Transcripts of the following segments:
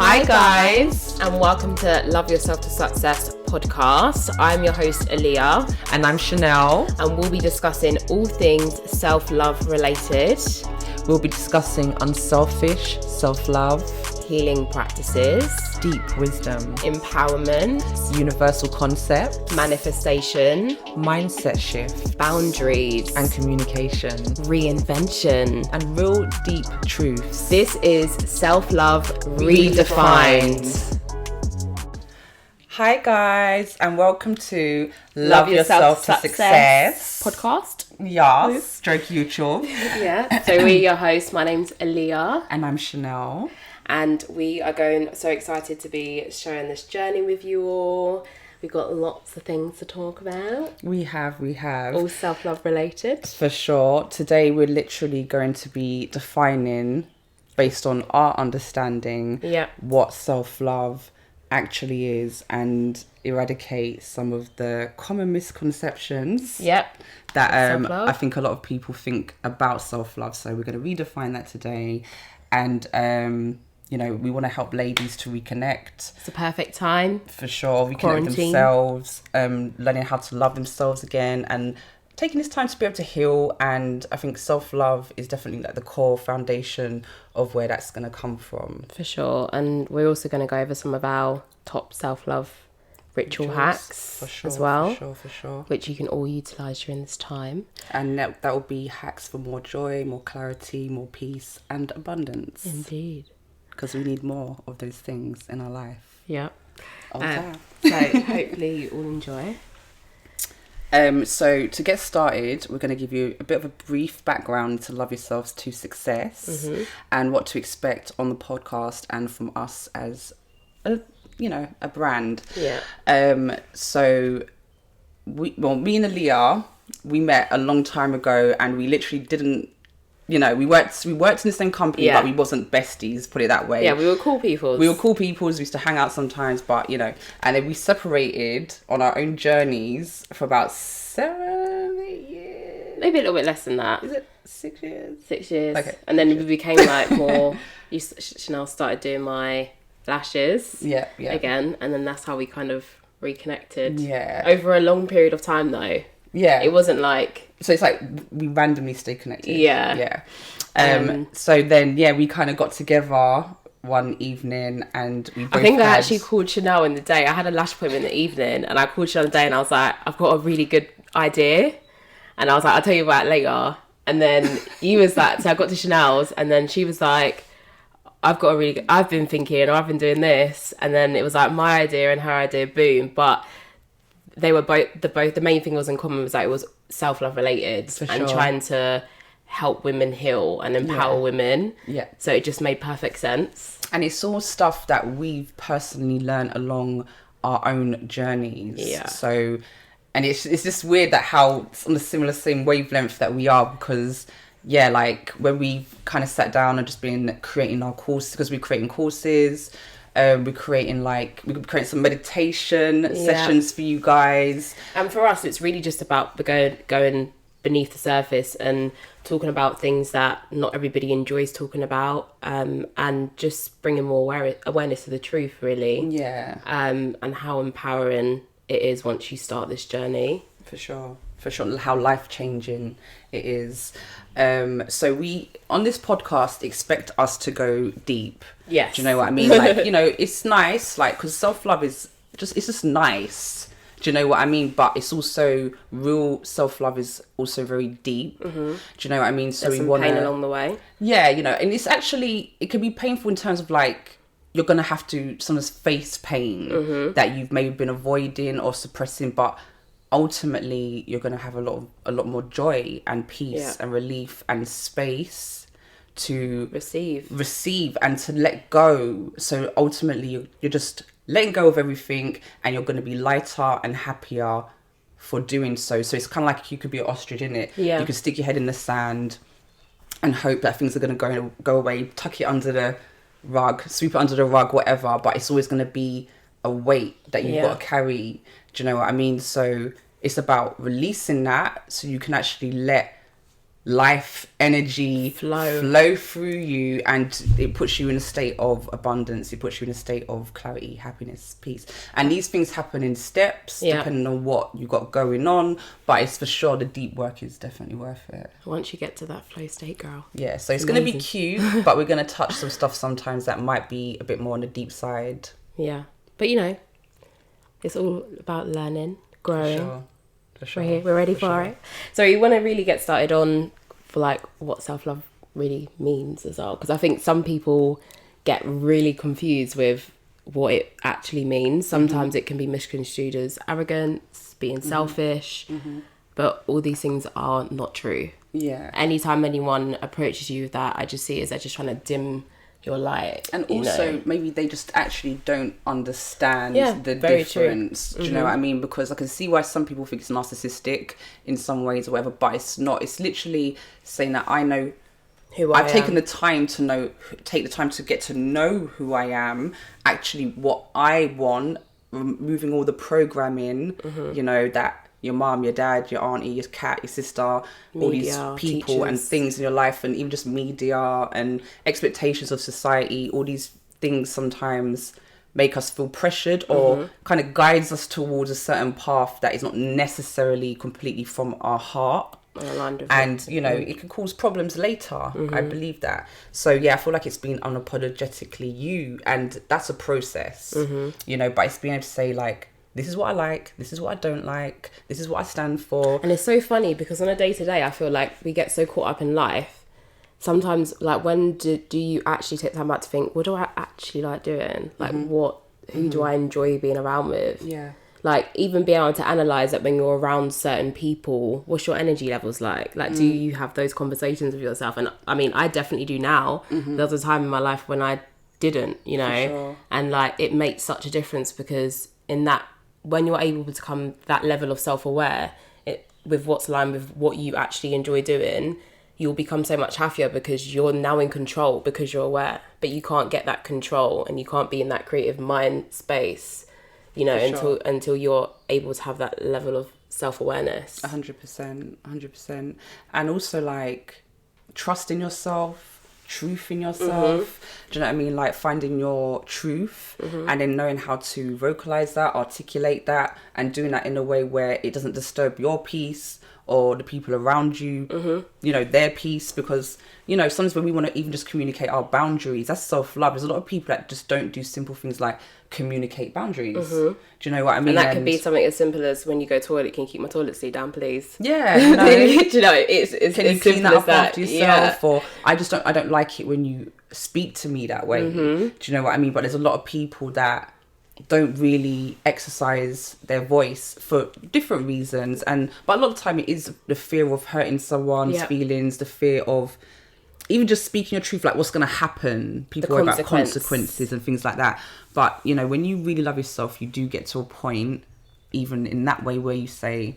Hi guys, and welcome to Love Yourself to Success podcast. I'm your host Aaliyah. And I'm Chanel. And we'll be discussing all things self-love related. We'll be discussing unselfish self-love, healing practices, deep wisdom, empowerment, universal concepts, manifestation, mindset shift, boundaries, and communication, reinvention, and real deep truths. This is Self-Love Redefined. Hi guys, and welcome to Love Yourself to Success podcast. Yes, stroke YouTube. Yeah, so we're your hosts. My name's Aaliyah. And I'm Chanel. And we are so excited to be sharing this journey with you all. We've got lots of things to talk about. We have. All self-love related. For sure. Today we're literally going to be defining, based on our understanding, what self-love actually is and eradicate some of the common misconceptions that I think a lot of people think about self-love. So we're going to redefine that today. And we want to help ladies to reconnect. It's a perfect time. For sure. Reconnect themselves, learning how to love themselves again, and taking this time to be able to heal. And I think self-love is definitely like the core foundation of where that's going to come from. For sure. And we're also going to go over some of our top self-love ritual hacks as well. For sure. Which you can all utilise during this time. And that will be hacks for more joy, more clarity, more peace and abundance. Indeed. Because we need more of those things in our life. Yeah. All the time. So hopefully you all enjoy. So to get started, we're going to give you a bit of a brief background to Love Yourselves to Success and what to expect on the podcast and from us as a brand. Yeah. So me and Aaliyah, we met a long time ago, and we literally didn't. We worked in the same company, but we wasn't besties, put it that way. Yeah, we were cool people. We used to hang out sometimes, but, and then we separated on our own journeys for about 7-8 years. Maybe a little bit less than that. Is it 6 years? 6 years. Okay. And then we became like more, Chanel started doing my lashes again, and then that's how we kind of reconnected. Yeah. Over a long period of time though. Yeah. It wasn't like... So it's like we randomly stay connected. Yeah. Yeah. So then, we kind of got together one evening, and we both I actually called Chanel in the day. I had a lash appointment in the evening, and I called Chanel in the day, and I was like, I've got a really good idea. And I was like, I'll tell you about it later. And then you was like... So I got to Chanel's, and then she was like, I've been thinking, or I've been doing this. And then it was like my idea and her idea, boom. But... they were the main thing was in common was that it was self-love related and trying to help women heal and empower women. Yeah. So it just made perfect sense. And it's all stuff that we've personally learned along our own journeys. Yeah. So, and it's just weird that how it's on the same wavelength that we are, because like when we kind of sat down and just been creating our courses, because we're creating courses. We're creating some meditation sessions for you guys. And for us, it's really just about going beneath the surface and talking about things that not everybody enjoys talking about, and just bringing more awareness to the truth, really. Yeah. And how empowering it is once you start this journey. For sure, how life-changing it is. So we, on this podcast, expect us to go deep. Yes. Do you know what I mean? Like, it's nice, like, because self-love it's just nice. Do you know what I mean? But it's also, real self-love is also very deep. Mm-hmm. Do you know what I mean? So there's some pain along the way. Yeah, and it's actually, it can be painful in terms of, like, you're going to have to sometimes face pain that you've maybe been avoiding or suppressing, but ultimately you're going to have a lot more joy and peace and relief and space to receive and to let go. So ultimately you're just letting go of everything, and you're going to be lighter and happier for doing so. So it's kind of like you could be an ostrich, in it. You could stick your head in the sand and hope that things are going to go away, tuck it under the rug, sweep it under the rug, whatever, but it's always going to be a weight that you've got to carry. Do you know what I mean? So it's about releasing that, so you can actually let life energy flow through you, and it puts you in a state of abundance. It puts you in a state of clarity, happiness, peace. And these things happen in steps depending on what you got going on, but it's for sure the deep work is definitely worth it once you get to that flow state, girl. Yeah, so it's going to be cute, but we're going to touch some stuff sometimes that might be a bit more on the deep side. Yeah, but you know, it's all about learning, growing. For sure. We're ready for it. So you want to really get started on for like what self-love really means as well, because I think some people get really confused with what it actually means. Sometimes it can be misconstrued as arrogance, being selfish, but all these things are not true. Yeah. Anytime anyone approaches you with that, I just see it as they're just trying to dim your light. And also maybe they just actually don't understand the difference. Do you know what I mean? Because I can see why some people think it's narcissistic in some ways or whatever, but it's not. It's literally saying that I know who I've taken the time to take the time to get to know who I am, actually what I want, removing all the programming, you know, that your mom, your dad, your auntie, your cat, your sister, media, all these people teachers, and things in your life, and even just media and expectations of society, all these things sometimes make us feel pressured or kind of guides us towards a certain path that is not necessarily completely from our heart. And you know, it can cause problems later. I believe that. So yeah, I feel like it's been unapologetically you, and that's a process, you know, but it's being able to say like, this is what I like, this is what I don't like, this is what I stand for. And it's so funny because on a day-to-day I feel like we get so caught up in life. Sometimes, like, when do you actually take time out to think, what do I actually like doing? Like, who do I enjoy being around with? Yeah. Like, even being able to analyse that when you're around certain people, what's your energy levels like? Like, do you have those conversations with yourself? And I mean, I definitely do now. There was a time in my life when I didn't, you know? And like, it makes such a difference because in that, when you're able to become that level of self-aware with what's aligned with what you actually enjoy doing, you'll become so much happier because you're now in control because you're aware. But you can't get that control and you can't be in that creative mind space, you know, until you're able to have that level of self-awareness. 100%. And also like trust in yourself, truth in yourself. Do you know what I mean? Like finding your truth and then knowing how to vocalize that, articulate that, and doing that in a way where it doesn't disturb your peace or the people around you, you know, their peace. Because, you know, sometimes when we want to even just communicate our boundaries, that's self-love. There's a lot of people that just don't do simple things like communicate boundaries. Do you know what I mean? And that could be something as simple as, when you go to the toilet, can you keep my toilet seat down, please? Yeah. You know, do you know, it's can you clean that up after yourself? Or I don't like it when you speak to me that way. Do you know what I mean? But there's a lot of people that don't really exercise their voice for different reasons, but a lot of the time it is the fear of hurting someone's feelings, the fear of even just speaking your truth, like what's going to happen. People worry about consequences and things like that. But you know, when you really love yourself, you do get to a point, even in that way, where you say,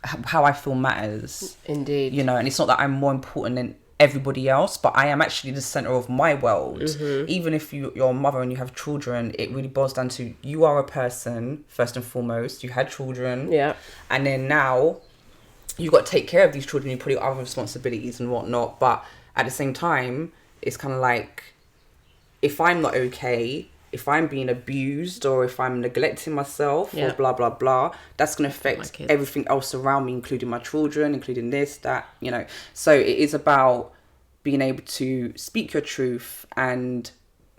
how I feel matters. Indeed. You know, and it's not that I'm more important than everybody else, but I am actually the center of my world. Even if you're a mother and you have children, it really boils down to you are a person first and foremost. You had children, and then now you've got to take care of these children. You put other responsibilities and whatnot, but at the same time, it's kind of like, if I'm not okay, if I'm being abused, or if I'm neglecting myself, or blah blah blah, that's going to affect everything else around me, including my children, including this, that, you know. So it is about being able to speak your truth and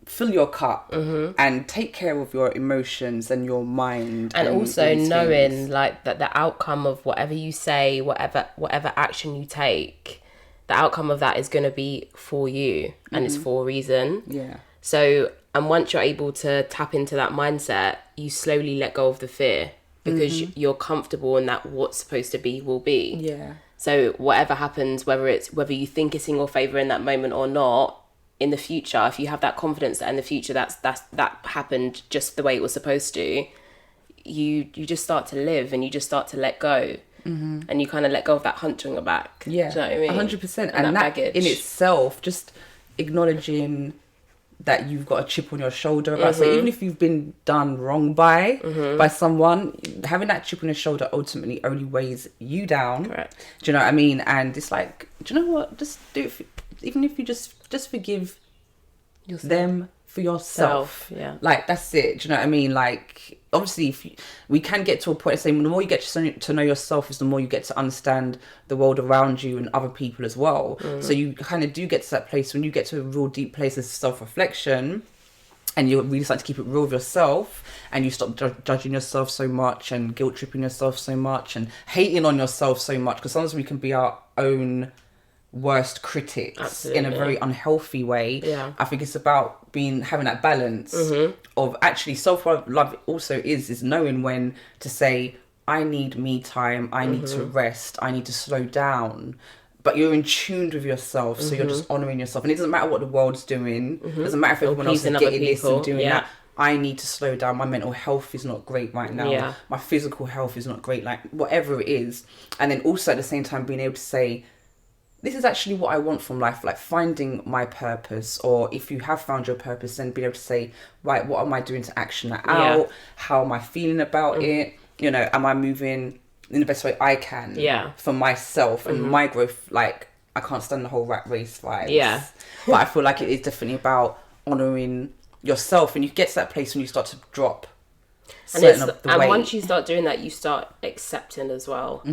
fill your cup and take care of your emotions and your mind, and also knowing like that the outcome of whatever you say, whatever action you take, the outcome of that is going to be for you, and it's for a reason. So, and once you're able to tap into that mindset, you slowly let go of the fear, because you're comfortable in that what's supposed to be will be. So whatever happens, whether you think it's in your favor in that moment or not, in the future, if you have that confidence that in the future that happened just the way it was supposed to, you just start to live, and you just start to let go. And you kind of let go of that hunch on your back. Do you know what I mean? 100%. And that baggage in itself, just acknowledging that you've got a chip on your shoulder about. So even if you've been done wrong by someone, having that chip on your shoulder ultimately only weighs you down. Correct. Do you know what I mean? And it's like, do you know what? Just do it. Even if you just forgive them for yourself. Yeah. Like, that's it. Do you know what I mean? Like, obviously, we can get to a point of saying the more you get to know yourself is the more you get to understand the world around you and other people as well. So you kind of do get to that place when you get to a real deep place of self-reflection, and you really start to keep it real with yourself, and you stop judging yourself so much and guilt tripping yourself so much and hating on yourself so much, because sometimes we can be our own worst critics. Absolutely. In a very unhealthy way. Yeah. I think it's about having that balance of actually self-love also is knowing when to say, I need me time, I need to rest, I need to slow down. But you're in tune with yourself, so you're just honouring yourself. And it doesn't matter what the world's doing. It doesn't matter if everyone else is getting this and doing that. I need to slow down. My mental health is not great right now. Yeah. My physical health is not great. Like, whatever it is. And then also at the same time being able to say, this is actually what I want from life, like finding my purpose. Or if you have found your purpose, then being able to say, right, what am I doing to action that out? How am I feeling about it? You know, am I moving in the best way I can for myself and my growth? Like, I can't stand the whole rat race vibes. Yeah. But I feel like it is definitely about honouring yourself, and you get to that place when you start to drop and once you start doing that, you start accepting as well.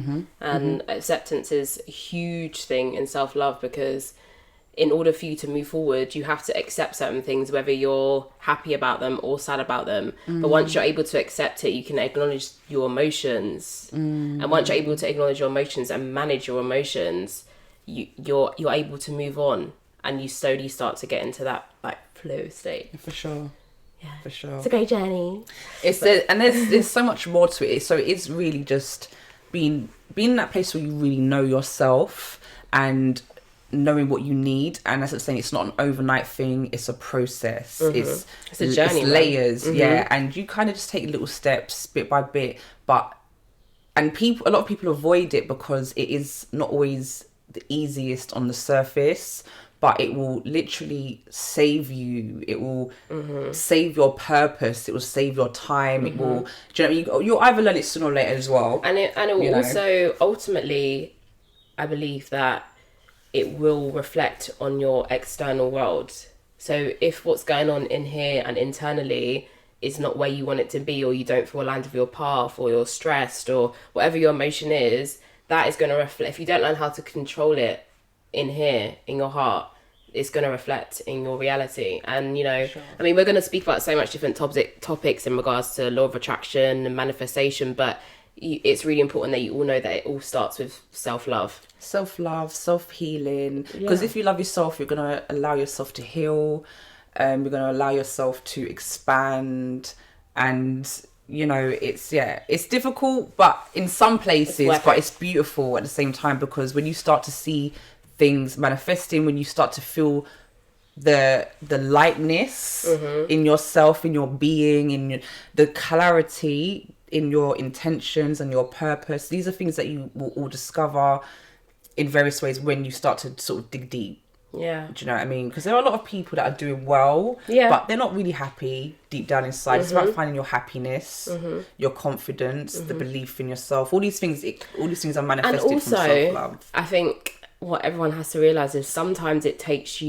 And acceptance is a huge thing in self-love, because in order for you to move forward, you have to accept certain things, whether you're happy about them or sad about them. But once you're able to accept it, you can acknowledge your emotions. And once you're able to acknowledge your emotions and manage your emotions, you're able to move on, and you slowly start to get into that like flow state. For sure. Yeah, for sure. It's a great journey. There's so much more to it. So it's really just being in that place where you really know yourself and knowing what you need. And as I'm saying, it's not an overnight thing. It's a process. It's a journey. It's layers. Yeah, and you kind of just take little steps bit by bit. A lot of people avoid it because it is not always the easiest on the surface. But it will literally save you. It will save your purpose. It will save your time. It will. Do you know? You'll either learn it sooner or later as well. And it will also ultimately, I believe that it will reflect on your external world. So if what's going on in here and internally is not where you want it to be, or you don't feel aligned with your path, or you're stressed, or whatever your emotion is, that is going to reflect. If you don't learn how to control it in here, in your heart, it's going to reflect in your reality. And I mean, we're going to speak about so much different topics in regards to law of attraction and manifestation, but it's really important that you all know that it all starts with self-love, self-healing, because if you love yourself, you're going to allow yourself to heal, you're going to allow yourself to expand. And it's difficult, but in some places, but it's beautiful at the same time, because when you start to see things manifesting, when you start to feel the lightness in yourself, in your being, the clarity in your intentions and your purpose, these are things that you will all discover in various ways when you start to sort of dig deep. Yeah. Do you know what I mean? Because there are a lot of people that are doing well, but they're not really happy deep down inside. It's about finding your happiness, your confidence, the belief in yourself. All these things are manifested from self-love. I think what everyone has to realise is sometimes it takes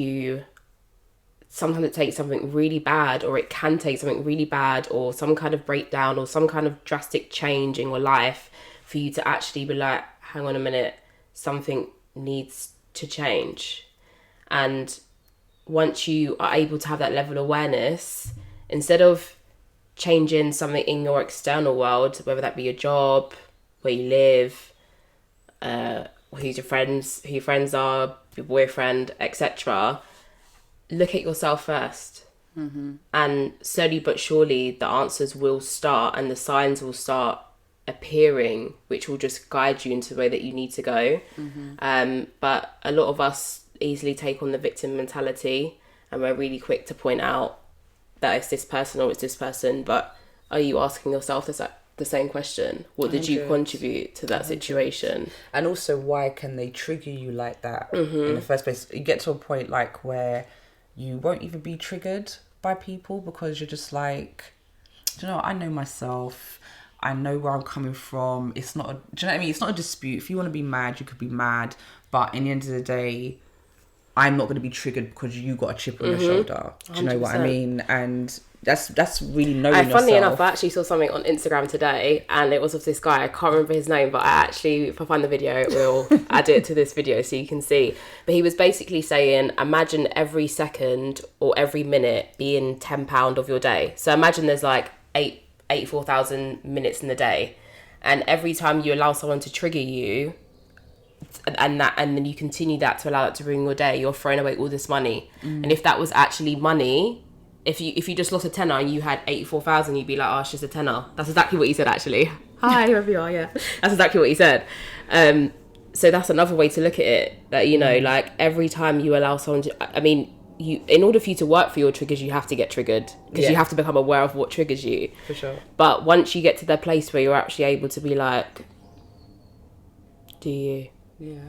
something really bad, or it can take something really bad, or some kind of breakdown, or some kind of drastic change in your life for you to actually be like, hang on a minute, something needs to change. And once you are able to have that level of awareness, instead of changing something in your external world, whether that be your job, where you live, who your friends are, your boyfriend, etc., look at yourself first. And slowly but surely the answers will start and the signs will start appearing, which will just guide you into the way that you need to go. But a lot of us easily take on the victim mentality, and we're really quick to point out that it's this person or it's this person. But are you asking yourself the same question? What did you contribute to that situation? And also, why can they trigger you like that in the first place? You get to a point like where you won't even be triggered by people because you're just like, do you know what? I know myself. I know where I'm coming from. It's not, do you know what I mean? It's not a dispute. If you want to be mad, you could be mad. But in the end of the day, I'm not going to be triggered because you got a chip on your shoulder. Do you know what I 100%. mean? And that's really knowing yourself. Funnily enough, I actually saw something on Instagram today, and it was of this guy. I can't remember his name, but I actually, if I find the video, we'll add it to this video so you can see. But he was basically saying, imagine every second or every minute being £10 of your day. So imagine there's like 84,000 minutes in the day, and every time you allow someone to trigger you, and then you continue that to allow it to ruin your day, you're throwing away all this money. And if that was actually money, if you just lost a tenner and you had 84,000, you'd be like, oh, it's just a tenner. That's exactly what he said, actually. Hi, whoever you are, yeah. That's exactly what he said. So that's another way to look at it, that, you know, like every time you allow someone to, I mean, in order for you to work for your triggers, you have to get triggered, because you have to become aware of what triggers you. For sure. But once you get to the place where you're actually able to be like, do you? Yeah.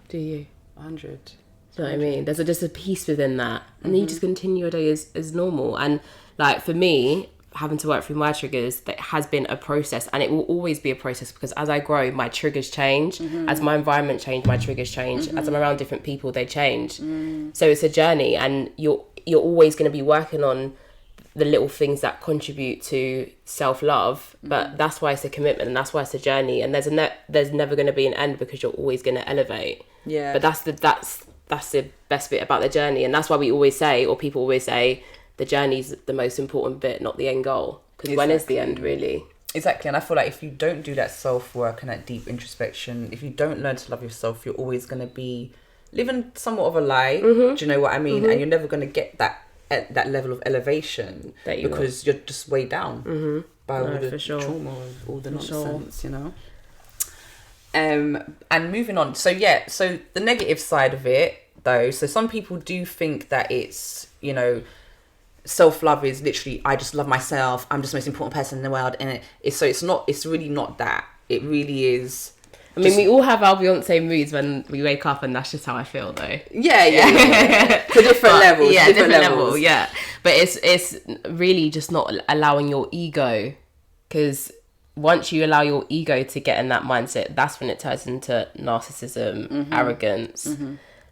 Do you? 100. Do you know what I mean? There's just a peace within that. And then you just continue your day as normal. And like for me, having to work through my triggers, that has been a process, and it will always be a process, because as I grow, my triggers change. As my environment change, my triggers change. As I'm around different people, they change. So it's a journey, and you're always going to be working on the little things that contribute to self-love, but that's why it's a commitment, and that's why it's a journey, and there's never going to be an end, because you're always going to elevate. But that's the best bit about the journey, and that's why we always say, or people always say, the journey's the most important bit, not the end goal, because when is the end, really? Exactly. And I feel like if you don't do that self-work and that deep introspection, if you don't learn to love yourself, you're always going to be living somewhat of a lie. Do you know what I mean? And you're never going to get that at that level of elevation, because you're just way down by all the trauma, all the nonsense, you know. And moving on, so the negative side of it though, so some people do think that it's, you know, self-love is literally, I just love myself, I'm just the most important person in the world, and it's really not that. It really is. I mean, we all have our Beyonce moods when we wake up, and that's just how I feel, though. Yeah. To different levels. Yeah, different levels. Yeah. But it's really just not allowing your ego, because once you allow your ego to get in that mindset, that's when it turns into narcissism, arrogance.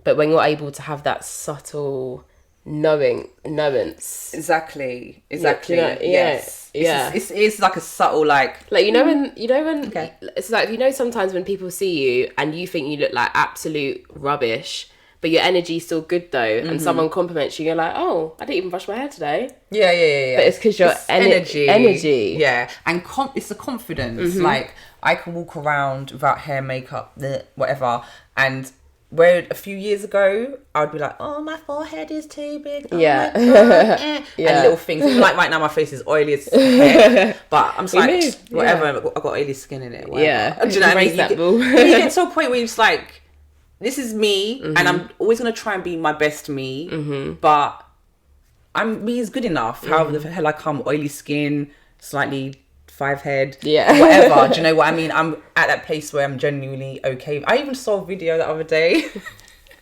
But when you're able to have that subtle knowance. Exactly. Yes. It's like a subtle, like you know when it's like, you know, sometimes when people see you and you think you look like absolute rubbish, but your energy's still good though, and someone compliments you, you're like, oh, I didn't even brush my hair today. Yeah. But it's because your energy. Yeah, and it's the confidence. Like, I can walk around without hair, makeup, whatever, and where a few years ago I would be like, oh, my forehead is too big. Oh my God, and little things. Even like right now, my face is oily as heck, but I'm just like, whatever. I've got oily skin in it. Whatever. Yeah, do you know what I mean? You get to a point where you're just like, this is me, and I'm always gonna try and be my best me, but me is good enough. However the hell I come, oily skin, slightly 5 head, whatever. Do you know what I mean? I'm at that place where I'm genuinely okay. I even saw a video the other day,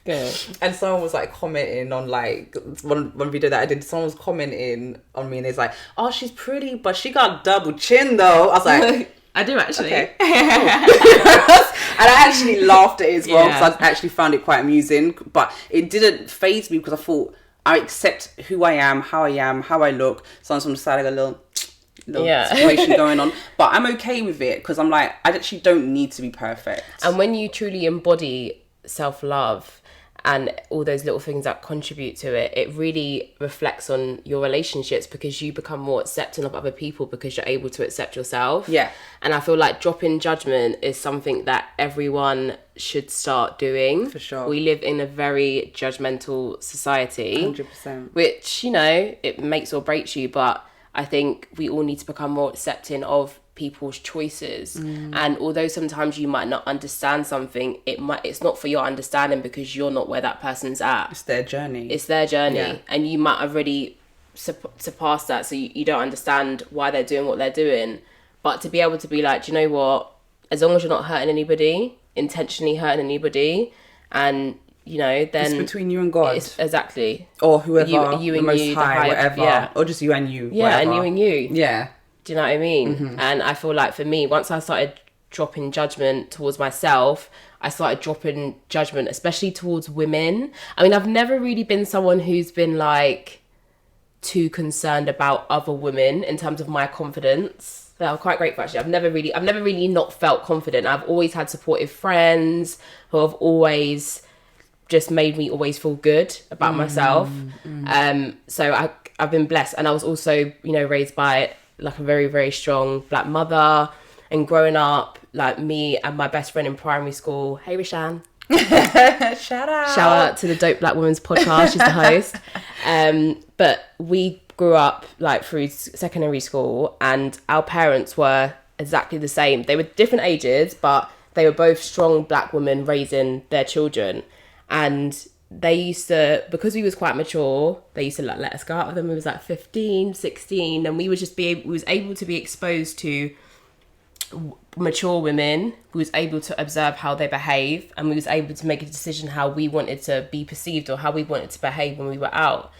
and someone was like commenting on like one video that I did. Someone was commenting on me, and it's like, oh, she's pretty, but she got double chin though. I was like, I do actually. Okay. And I actually laughed at it as well, because I actually found it quite amusing. But it didn't faze me, because I thought, I accept who I am, how I look. Sometimes on the side I got a little situation going on, but I'm okay with it, because I'm like, I actually don't need to be perfect. And when you truly embody self-love and all those little things that contribute to it, it really reflects on your relationships, because you become more accepting of other people, because you're able to accept yourself. And I feel like dropping judgment is something that everyone should start doing. For sure. We live in a very judgmental society, 100%, which, you know, it makes or breaks you, but I think we all need to become more accepting of people's choices. And although sometimes you might not understand something, it's not for your understanding, because you're not where that person's at. It's their journey. And you might have already surpassed that, so you don't understand why they're doing what they're doing. But to be able to be like, do you know what, as long as you're not hurting anybody, intentionally hurting anybody, and you know, then it's between you and God. Exactly. Or whoever, you the and most you, high, whatever. Yeah. Or just you and you, yeah, whatever. and you and you. Yeah. Do you know what I mean? And I feel like for me, once I started dropping judgment towards myself, I started dropping judgment, especially towards women. I mean, I've never really been someone who's been like too concerned about other women in terms of my confidence. So I'm quite grateful actually. I've never really not felt confident. I've always had supportive friends who have always just made me always feel good about myself. So I've been blessed, and I was also, you know, raised by like a very, very strong black mother. And growing up, like me and my best friend in primary school, hey Rishan, Shout out to the Dope Black Women's podcast. She's the host. But we grew up like through secondary school, and our parents were exactly the same. They were different ages, but they were both strong black women raising their children. And they used to, because we was quite mature, they used to like let us go out with them. We was like 15, 16, and we was able to be exposed to mature women. We was able to observe how they behave, and we was able to make a decision how we wanted to be perceived or how we wanted to behave when we were out.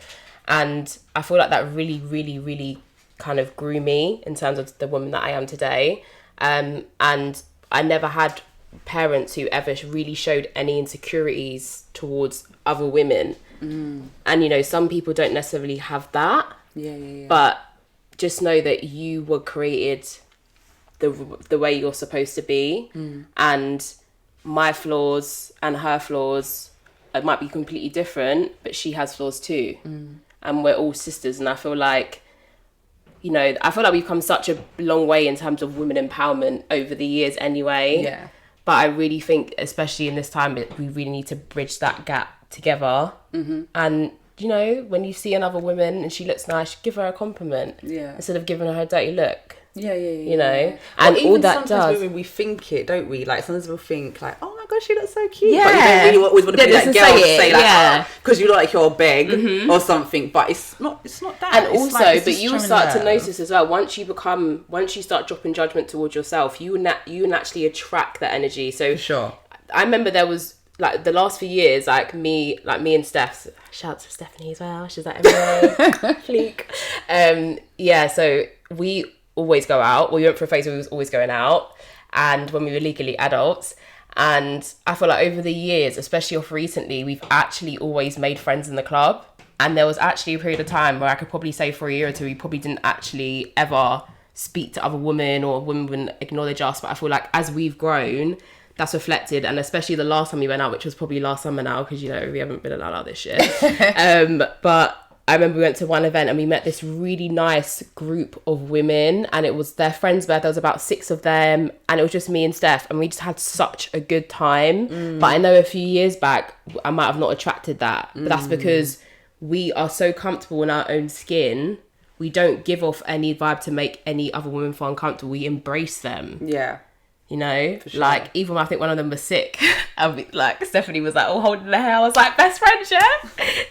And I feel like that really, really, really kind of grew me in terms of the woman that I am today. And I never had parents who ever really showed any insecurities towards other women. And, you know, some people don't necessarily have that. Yeah. But just know that you were created the way you're supposed to be. And my flaws and her flaws, it might be completely different, but she has flaws too. And we're all sisters. And I feel like, you know, we've come such a long way in terms of women empowerment over the years anyway. Yeah. But I really think, especially in this time, we really need to bridge that gap together. And, you know, when you see another woman and she looks nice, give her a compliment. Yeah. Instead of giving her a dirty look. Yeah. You know? Yeah. And or all that sometimes does. women, we think it, don't we? Like, sometimes we'll think, like, oh my gosh, she looks so cute. Yeah. But you don't really always want to be that girl to say, like, yeah. because you look like you're big or something. But it's not that. And It's also, like, it's but just you will showing start to love. notice as well, once you start dropping judgment towards yourself, you naturally attract that energy. So For sure. I remember there was, like, the last few years, like me and Steph, shout out to Stephanie as well, she's like, fleek. Yeah, so we always go out. We went for a phase where we was always going out, and when we were legally adults. And I feel like over the years, especially off recently, we've actually always made friends in the club. And there was actually a period of time where I could probably say for a year or two, we probably didn't actually ever speak to other women, or women wouldn't acknowledge us. But I feel like as we've grown, that's reflected. And especially the last time we went out, which was probably last summer now, because, you know, we haven't been allowed out this year. But I remember we went to one event and we met this really nice group of women, and it was their friend's birthday. There was about 6 of them, and it was just me and Steph, and we just had such a good time. But I know a few years back, I might have not attracted that. But that's because we are so comfortable in our own skin. We don't give off any vibe to make any other women feel uncomfortable. We embrace them. Yeah. You know, For sure. like, even when I think one of them was sick, like, Stephanie was like, oh, holding her hair. I was like, best friends, yeah?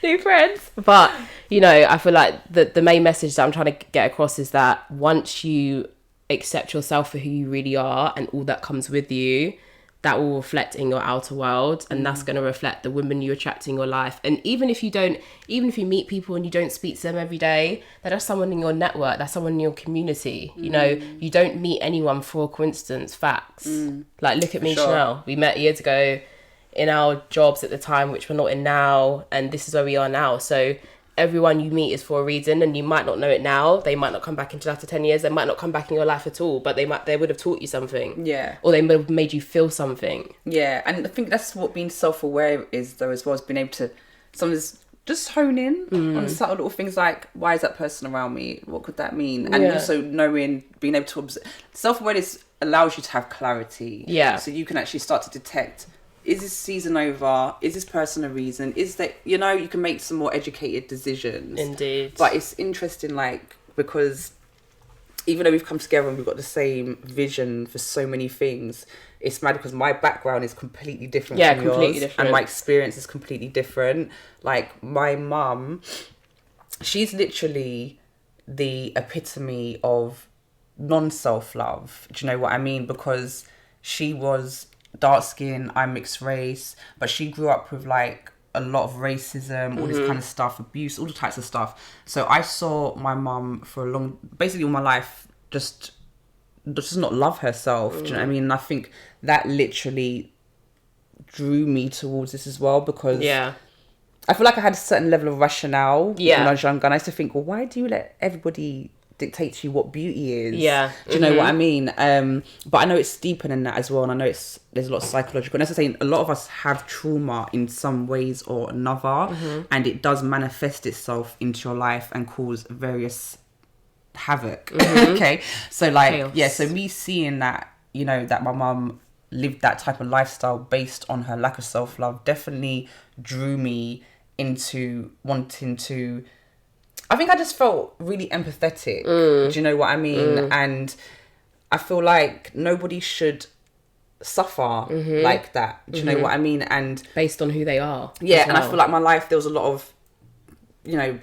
New friends. But, you know, I feel like the main message that I'm trying to get across is that once you accept yourself for who you really are and all that comes with you, that will reflect in your outer world, and that's going to reflect the women you attract in your life. And even if you meet people and you don't speak to them every day, that's someone in your network, that's someone in your community. You know, you don't meet anyone for a coincidence. Facts. Like, look at me and Chanel. We met years ago in our jobs at the time, which we're not in now, and this is where we are now. So everyone you meet is for a reason, and you might not know it now. They might not come back into after 10 years. They might not come back in your life at all, but they would have taught you something. Yeah. Or they would have made you feel something. Yeah, and I think that's what being self-aware is, though, as well, as being able to sometimes just hone in on subtle little things like, why is that person around me? What could that mean? And also being able to observe. Self-awareness allows you to have clarity. Yeah. So you can actually start to detect, is this season over? Is this person a reason? Is that, you know, you can make some more educated decisions. Indeed. But it's interesting, like, because even though we've come together and we've got the same vision for so many things, it's mad because my background is completely different from completely yours. different. And my experience is completely different. Like, my mum, she's literally the epitome of non-self-love. Do you know what I mean? Because she was dark skin, I'm mixed race, but she grew up with like a lot of racism, all this kind of stuff, abuse, all the types of stuff. So I saw my mum for basically all my life, just not love herself. Do you know what I mean? And I think that literally drew me towards this as well, because I feel like I had a certain level of rationale when I was younger, and I used to think, well, why do you let everybody dictate to you what beauty is? Do you know what I mean? But I know it's deeper than that as well, and I know there's a lot of psychological, and as I say, a lot of us have trauma in some ways or another, and it does manifest itself into your life and cause various havoc. Okay, so like chaos. So me seeing that, you know, that my mum lived that type of lifestyle based on her lack of self-love definitely drew me into wanting to, I think I just felt really empathetic. Do you know what I mean? And I feel like nobody should suffer like that. Do you know what I mean? And based on who they are. Yeah, and I feel like my life, there was a lot of, you know,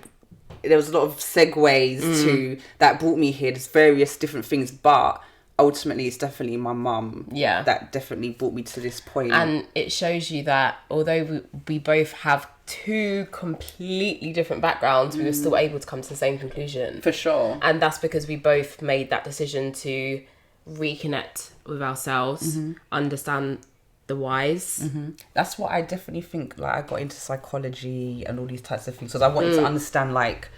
there was a lot of segues to that brought me here. There's various different things, but ultimately it's definitely my mum that definitely brought me to this point. And it shows you that although we both have two completely different backgrounds, we were still able to come to the same conclusion. For sure. And that's because we both made that decision to reconnect with ourselves, understand the whys. That's what I definitely think, like I got into psychology and all these types of things because I wanted to understand, like,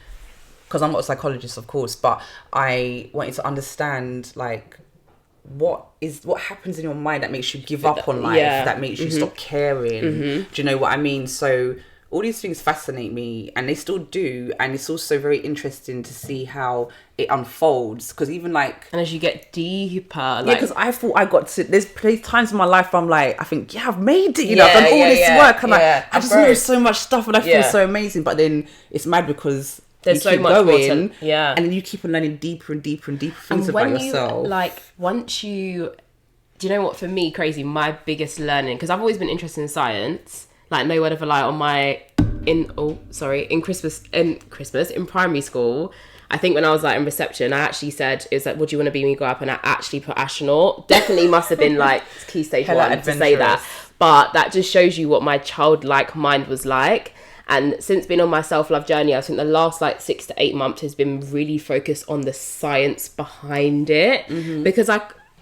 because I'm not a psychologist of course, but I wanted to understand like what happens in your mind that makes you give up on life, that makes you stop caring. Do you know what I mean? So all these things fascinate me, and they still do, and it's also very interesting to see how it unfolds, because even like, and as you get deeper, like, because I thought I got to, there's times in my life where I'm like, I think I've made it, you know, I've done all this work, and I just know so much stuff, and I feel so amazing, but then it's mad because there's so much going, and then you keep on learning deeper and deeper and deeper things about yourself. Once you, do you know what, for me, crazy, my biggest learning, because I've always been interested in science, like no word of a lie, on my, in primary school, I think when I was like in reception, I actually said, "Is that what do you want to be when you grow up?" And I actually put astronaut. Definitely must have been like key stage one to say that. But that just shows you what my childlike mind was like. And since being on my self-love journey, I think the last like 6 to 8 months has been really focused on the science behind it. Because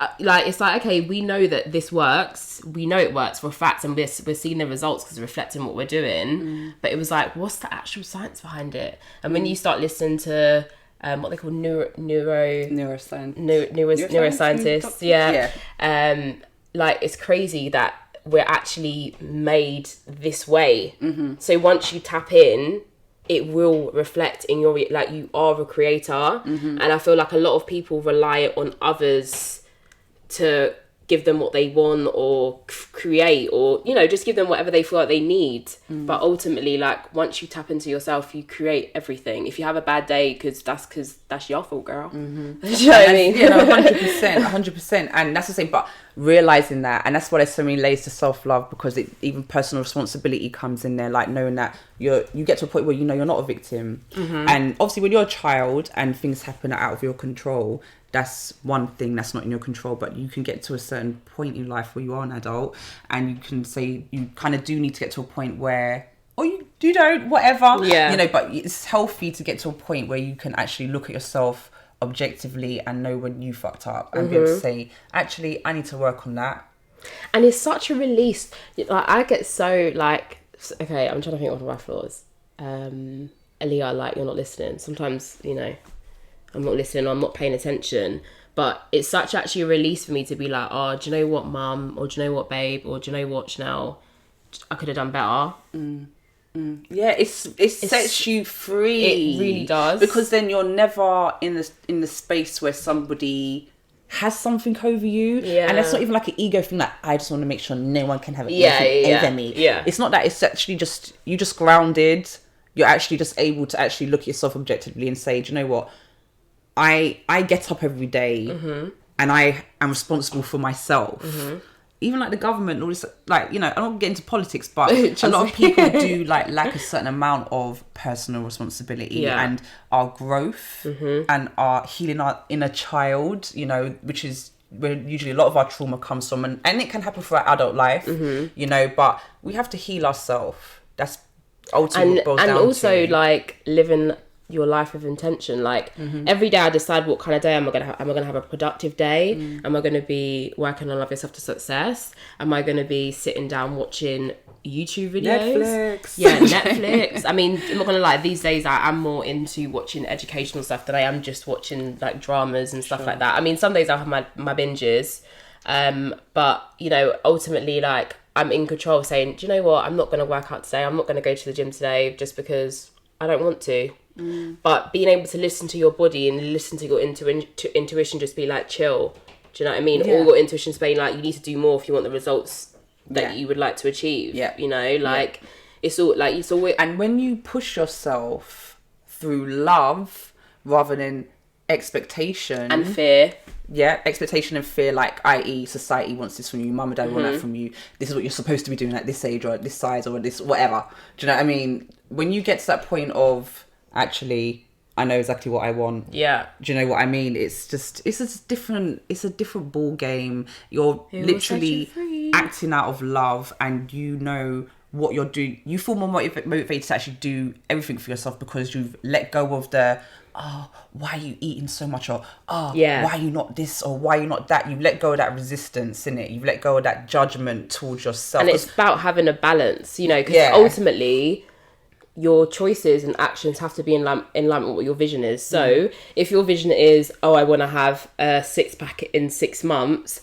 it's like, okay, we know that this works. We know it works for a fact, and we're seeing the results because it's reflecting what we're doing. But it was like, what's the actual science behind it? And when you start listening to what they call neuroscientists, like it's crazy that we're actually made this way. So once you tap in, it will reflect in your, like, you are a creator. And I feel like a lot of people rely on others to give them what they want or create, or, you know, just give them whatever they feel like they need. But ultimately, like, once you tap into yourself, you create everything. If you have a bad day, because that's your fault, girl. Do you know what I mean? Yeah, no, 100%. And that's the same, but realising that, and that's why there's so many layers to self-love, because even personal responsibility comes in there, like knowing that you get to a point where you know you're not a victim. And obviously when you're a child and things happen out of your control, that's one thing that's not in your control, but you can get to a certain point in life where you are an adult, and you can say you kind of do need to get to a point where, or you don't, whatever, you know, but it's healthy to get to a point where you can actually look at yourself objectively and know when you fucked up and be able to say, actually, I need to work on that. And it's such a release. Like, I get so like, okay, I'm trying to think of my flaws. Aaliyah, like, you're not listening. Sometimes, you know, I'm not listening, or I'm not paying attention, but it's such actually a release for me to be like, oh, do you know what, mum, or do you know what, babe, or do you know what, Chanel, I could have done better. Yeah, it sets you free. It really does, because then you're never in the space where somebody has something over you, and it's not even like an ego thing, like I just want to make sure no one can have anything over me. It's not that. It's actually just, you just grounded. You're actually just able to actually look at yourself objectively and say, do you know what, I get up every day and I am responsible for myself. Even like the government, all this, like, you know, I don't get into politics, but a lot of people do like lack a certain amount of personal responsibility and our growth and our healing our inner child, you know, which is where usually a lot of our trauma comes from, and it can happen for our adult life, you know, but we have to heal ourselves. That's ultimately what it boils down to. And also, like, living your life with intention. Like, every day I decide what kind of day am I gonna have a productive day? Am I gonna be working on Love Yourself to Success? Am I gonna be sitting down watching YouTube videos? Netflix. I mean, I'm not gonna lie, these days I am more into watching educational stuff than I am just watching like dramas and stuff like that. I mean, some days I'll have my binges, but you know, ultimately, like, I'm in control of saying, do you know what, I'm not gonna work out today, I'm not gonna go to the gym today just because I don't want to. But being able to listen to your body and listen to your intuition, just be like, chill. Do you know what I mean? All your intuition's saying, like, you need to do more if you want the results that you would like to achieve. You know, like, it's all like, it's always. And when you push yourself through love rather than expectation and fear. Expectation and fear, like, i.e. society wants this from you, mum and dad want that from you, this is what you're supposed to be doing at this age or at this size or this whatever. Do you know what I mean? When you get to that point of, actually, I know exactly what I want. Do you know what I mean? It's a different ball game. You're literally acting out of love, and you know what you're doing. You feel more motivated to actually do everything for yourself because you've let go of the, oh, why are you eating so much? Or, why are you not this? Or why are you not that? You've let go of that resistance, innit? You've let go of that judgment towards yourself. And it's about having a balance, you know, because ultimately your choices and actions have to be in line with what your vision is. So if your vision is, oh, I want to have a 6-pack in 6 months,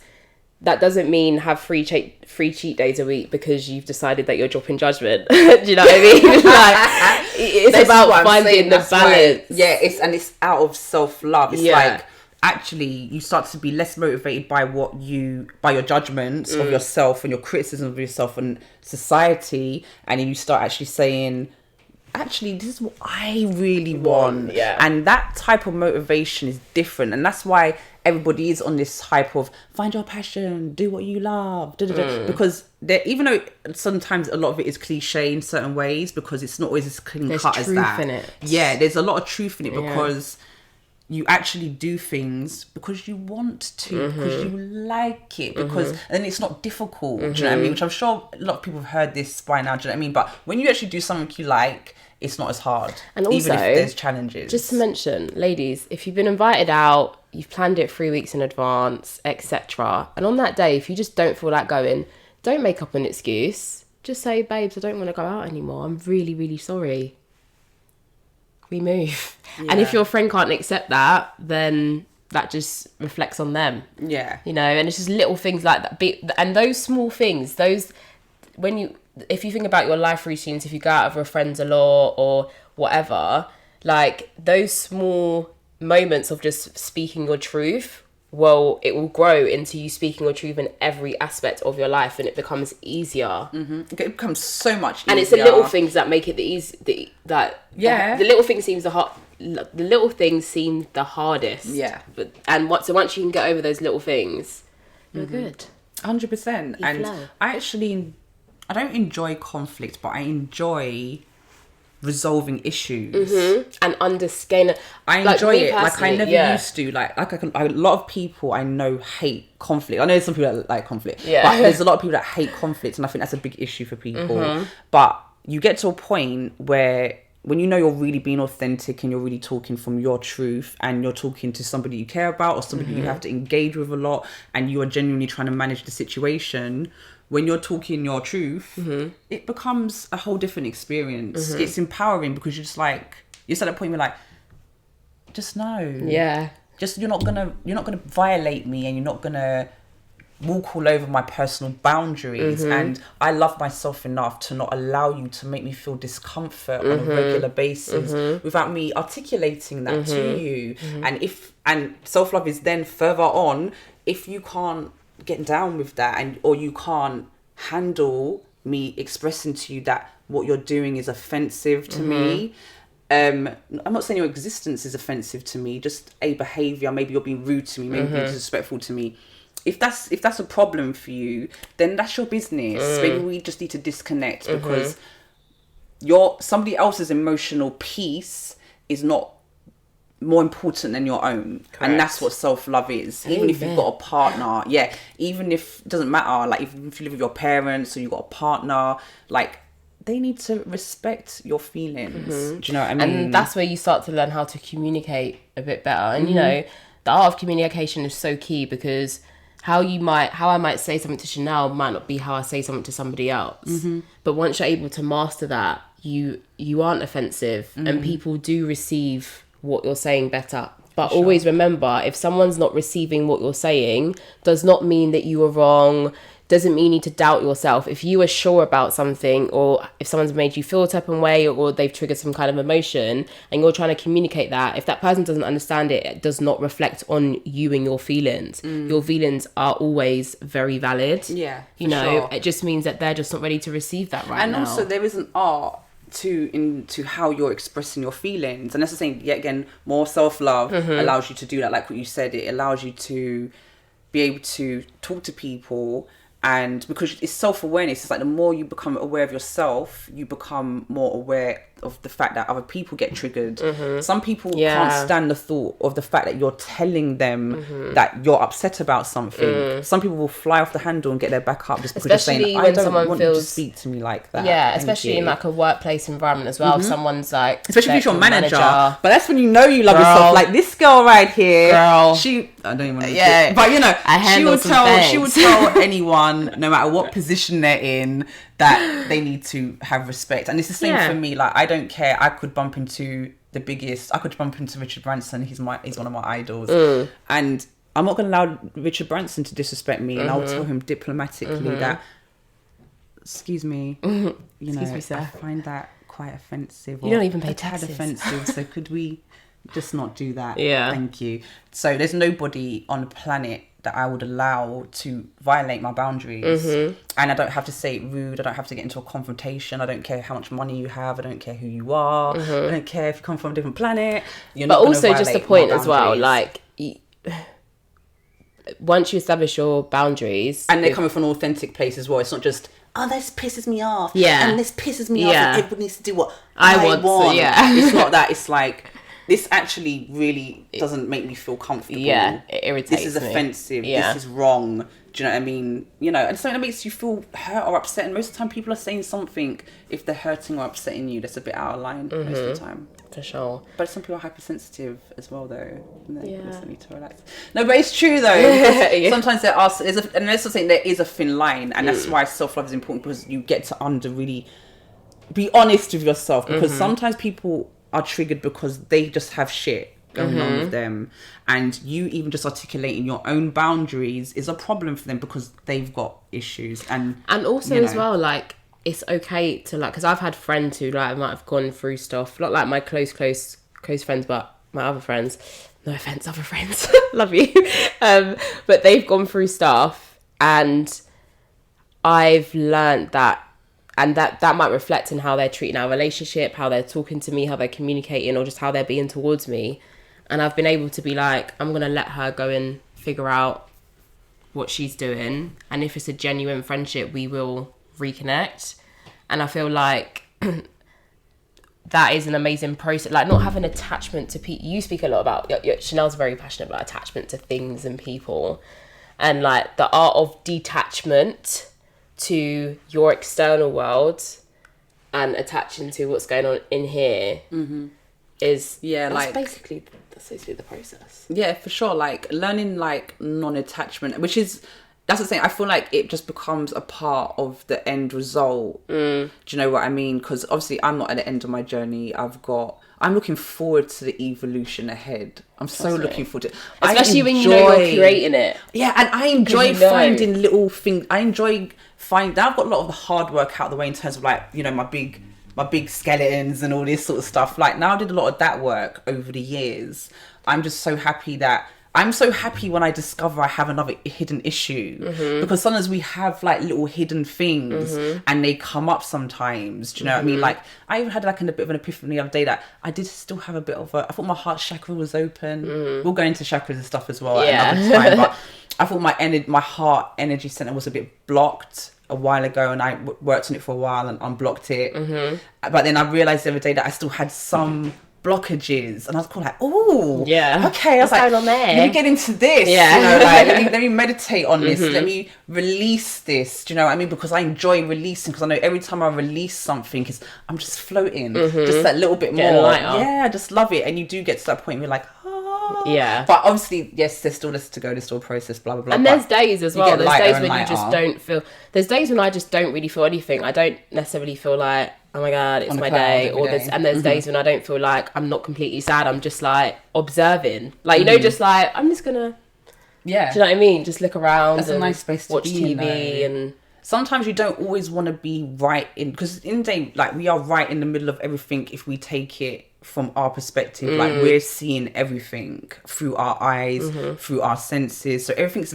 that doesn't mean have free cheat days a week because you've decided that you're dropping judgment. Do you know what I mean? Like, it's about finding the balance. It's out of self-love. It's like, actually, you start to be less motivated by your judgments of yourself and your criticism of yourself and society, and then you start actually saying, actually, this is what I really want. And that type of motivation is different, and that's why everybody is on this hype of find your passion, do what you love, because even though sometimes a lot of it is cliche in certain ways, because it's not always as clean cut as that. There's truth in it. There's a lot of truth in it, because you actually do things because you want to, because you like it, because and it's not difficult. Do you know what I mean? Which I'm sure a lot of people have heard this by now. Do you know what I mean? But when you actually do something you like, it's not as hard. And also, even if there's challenges. Just to mention, ladies, if you've been invited out, you've planned it 3 weeks in advance, etc., and on that day, if you just don't feel like going, don't make up an excuse. Just say, babes, I don't want to go out anymore. I'm really, really sorry. We move. And if your friend can't accept that, then that just reflects on them. You know, and it's just little things like that. And those small things, if you think about your life routines, if you go out with your friends a lot or whatever, like, those small moments of just speaking your truth, well, it will grow into you speaking your truth in every aspect of your life, and it becomes easier. It becomes so much easier. And it's the little things that make it the little things seems the little things seem the hardest. So once you can get over those little things, you're good. 100%. And I don't enjoy conflict, but I enjoy resolving issues and understanding. I enjoy it like I never used to. A lot of people I know hate conflict. I know there's some people that like conflict, but there's a lot of people that hate conflict, and I think that's a big issue for people. But you get to a point where, when you know you're really being authentic and you're really talking from your truth, and you're talking to somebody you care about or somebody you have to engage with a lot, and you are genuinely trying to manage the situation, when you're talking your truth, it becomes a whole different experience. It's empowering, because you're just like, you're at a point where you're like, just know. Just, you're not gonna violate me, and you're not gonna walk all over my personal boundaries. And I love myself enough to not allow you to make me feel discomfort on a regular basis without me articulating that to you. And self-love is then further on, if you can't get down with that, or you can't handle me expressing to you that what you're doing is offensive to me. I'm not saying your existence is offensive to me, just a behavior, maybe you're being rude to me, maybe you're disrespectful to me. If that's a problem for you, then that's your business. Maybe we just need to disconnect, because somebody else's emotional peace is not more important than your own. Correct. And that's what self-love is. Even if you've got a partner, even if it doesn't matter, like even if you live with your parents or you've got a partner, like they need to respect your feelings. Do you know what I mean? And that's where you start to learn how to communicate a bit better. And you know, the art of communication is so key, because how I might say something to Chanel might not be how I say something to somebody else. But once you're able to master that, you aren't offensive, and people do receive what you're saying better. But always remember, if someone's not receiving what you're saying, does not mean that you are wrong, doesn't mean you need to doubt yourself. If you are sure about something, or if someone's made you feel a type of way, or they've triggered some kind of emotion, and you're trying to communicate that, if that person doesn't understand it, it does not reflect on you and your feelings. Your feelings are always very valid. Yeah, you know, it just means that they're just not ready to receive that right now. And also there is an art into how you're expressing your feelings, and that's the thing. Yet again, more self-love allows you to do that. Like what you said, it allows you to be able to talk to people. And because it's self-awareness, it's like the more you become aware of yourself, you become more aware of the fact that other people get triggered. Some people can't stand the thought of the fact that you're telling them that you're upset about something. Some people will fly off the handle and get their back up just because you're saying, I don't want you to speak to me like that. Yeah, especially in like a workplace environment as well. If someone's like... Especially if you're a manager. But that's when you know you love yourself. Like this girl right here, she... I don't even want to... Yeah, but you know, she would tell anyone, no matter what position they're in, that they need to have respect. And it's the same for me. Like, I don't care. I could bump into Richard Branson. He's one of my idols. And I'm not going to allow Richard Branson to disrespect me. And I'll tell him diplomatically that, excuse me, you know, me, sir. I find that quite offensive. You don't even pay a tad taxes. offensive. So could we just not do that? Yeah. Thank you. So there's nobody on the planet that I would allow to violate my boundaries. And I don't have to say it rude. I don't have to get into a confrontation. I don't care how much money you have. I don't care who you are. I don't care if you come from a different planet. You're not also just a point as well, like once you establish your boundaries, and they're coming from an authentic place as well. It's not just, oh, this pisses me off. And this pisses me off. And everybody needs to do what I want. It's not that. It's like, this actually really doesn't make me feel comfortable. Yeah, it irritates me. This is offensive. This is wrong. Do you know what I mean? You know, and something that makes you feel hurt or upset. And most of the time, people are saying something, if they're hurting or upsetting you, that's a bit out of line most of the time. For sure. But some people are hypersensitive as well, though. And they also need to relax. No, but it's true, though. Sometimes there are... and that's the thing, there is a thin line. And that's why self-love is important, because you get to really be honest with yourself. Because sometimes people are triggered because they just have shit going on with them, and you even just articulating your own boundaries is a problem for them because they've got issues. And also as well, like, it's okay to, like, because I've had friends who like might have gone through stuff, not like my close friends, but my other friends, no offense, other friends, love you, but they've gone through stuff, and I've learned that. And that might reflect in how they're treating our relationship, how they're talking to me, how they're communicating, or just how they're being towards me. And I've been able to be like, I'm going to let her go and figure out what she's doing. And if it's a genuine friendship, we will reconnect. And I feel like that is an amazing process. Like, not having attachment to people. You speak a lot about, Chanel's very passionate about attachment to things and people. And like the art of detachment to your external world and attaching to what's going on in here is that's basically the process. Yeah, for sure. Like learning like non-attachment, which is, that's the thing. I feel like it just becomes a part of the end result. Do you know what I mean? Because obviously I'm not at the end of my journey. I'm looking forward to the evolution ahead. I'm so looking forward to it. Especially when you know you're creating it. Yeah, and I enjoy finding little things. I enjoy finding... I've got a lot of the hard work out of the way in terms of like, you know, my big skeletons and all this sort of stuff. Like now I did a lot of that work over the years. I'm just so happy that... I'm so happy when I discover I have another hidden issue, because sometimes we have like little hidden things and they come up sometimes. Do you know what I mean? Like I even had like a bit of an epiphany the other day that I did still have a bit of I thought my heart chakra was open. We'll go into chakras and stuff as well at another time, but I thought my heart energy center was a bit blocked a while ago, and I worked on it for a while and unblocked it. But then I realized the other day that I still had some blockages, and I was kind of like, oh, Yeah. okay. I was What's like, going on there? let me get into this. Yeah. You know, like let me meditate on this. Let me release this. Do you know what I mean? Because I enjoy releasing. Because I know every time I release something, I'm just floating, just that little bit Getting more. lighter. Yeah, I just love it. And you do get to that point where you're like, Yeah. But obviously, yes, there's still less to go. There's still a process. Blah blah blah. And but there's days as well. get There's lighter days and when you lighter. just don't feel. There's days when I just don't really feel anything. I don't necessarily feel like, oh my god, it's On the my cloud day. every Or day. there's and there's days when I don't feel like I'm not completely sad. I'm just like observing. Like, you know, just like I'm just gonna. Yeah. Do you know what I mean? Just look around. That's a and nice space to watch be in, TV though. and. Sometimes you don't always want to be right in, because in the day, like, we are right in the middle of everything if we take it from our perspective. Like, we're seeing everything through our eyes, through our senses. So everything's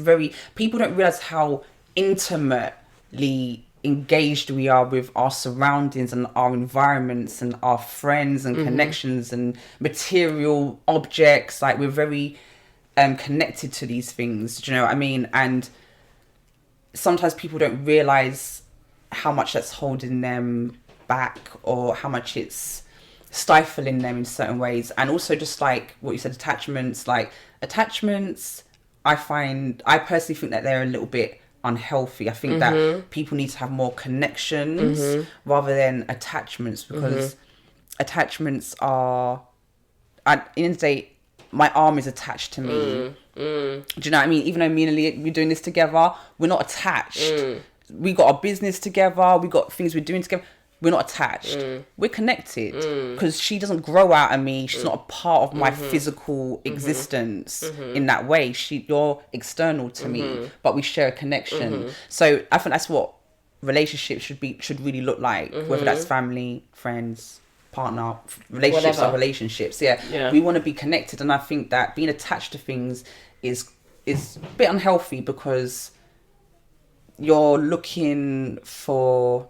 people don't realize how intimately engaged we are with our surroundings and our environments and our friends and connections and material objects. Like, we're very connected to these things. Do you know what I mean? And sometimes people don't realize how much that's holding them back, or how much it's stifling them in certain ways. And also, just like what you said, attachments, I personally think that they're a little bit unhealthy. I think that people need to have more connections rather than attachments, because attachments are, at the end of the day, my arm is attached to me. Do you know what I mean? Even though me and Leah, we're doing this together, we're not attached. We got our business together, we got things we're doing together. We're not attached. We're connected, because she doesn't grow out of me. She's not a part of my physical existence in that way. You're external to me, but we share a connection. So I think that's what relationships should really look like, whether that's family, friends, partner, relationships. Whatever. Are relationships. Yeah. We want to be connected, and I think that being attached to things is a bit unhealthy, because you're looking for,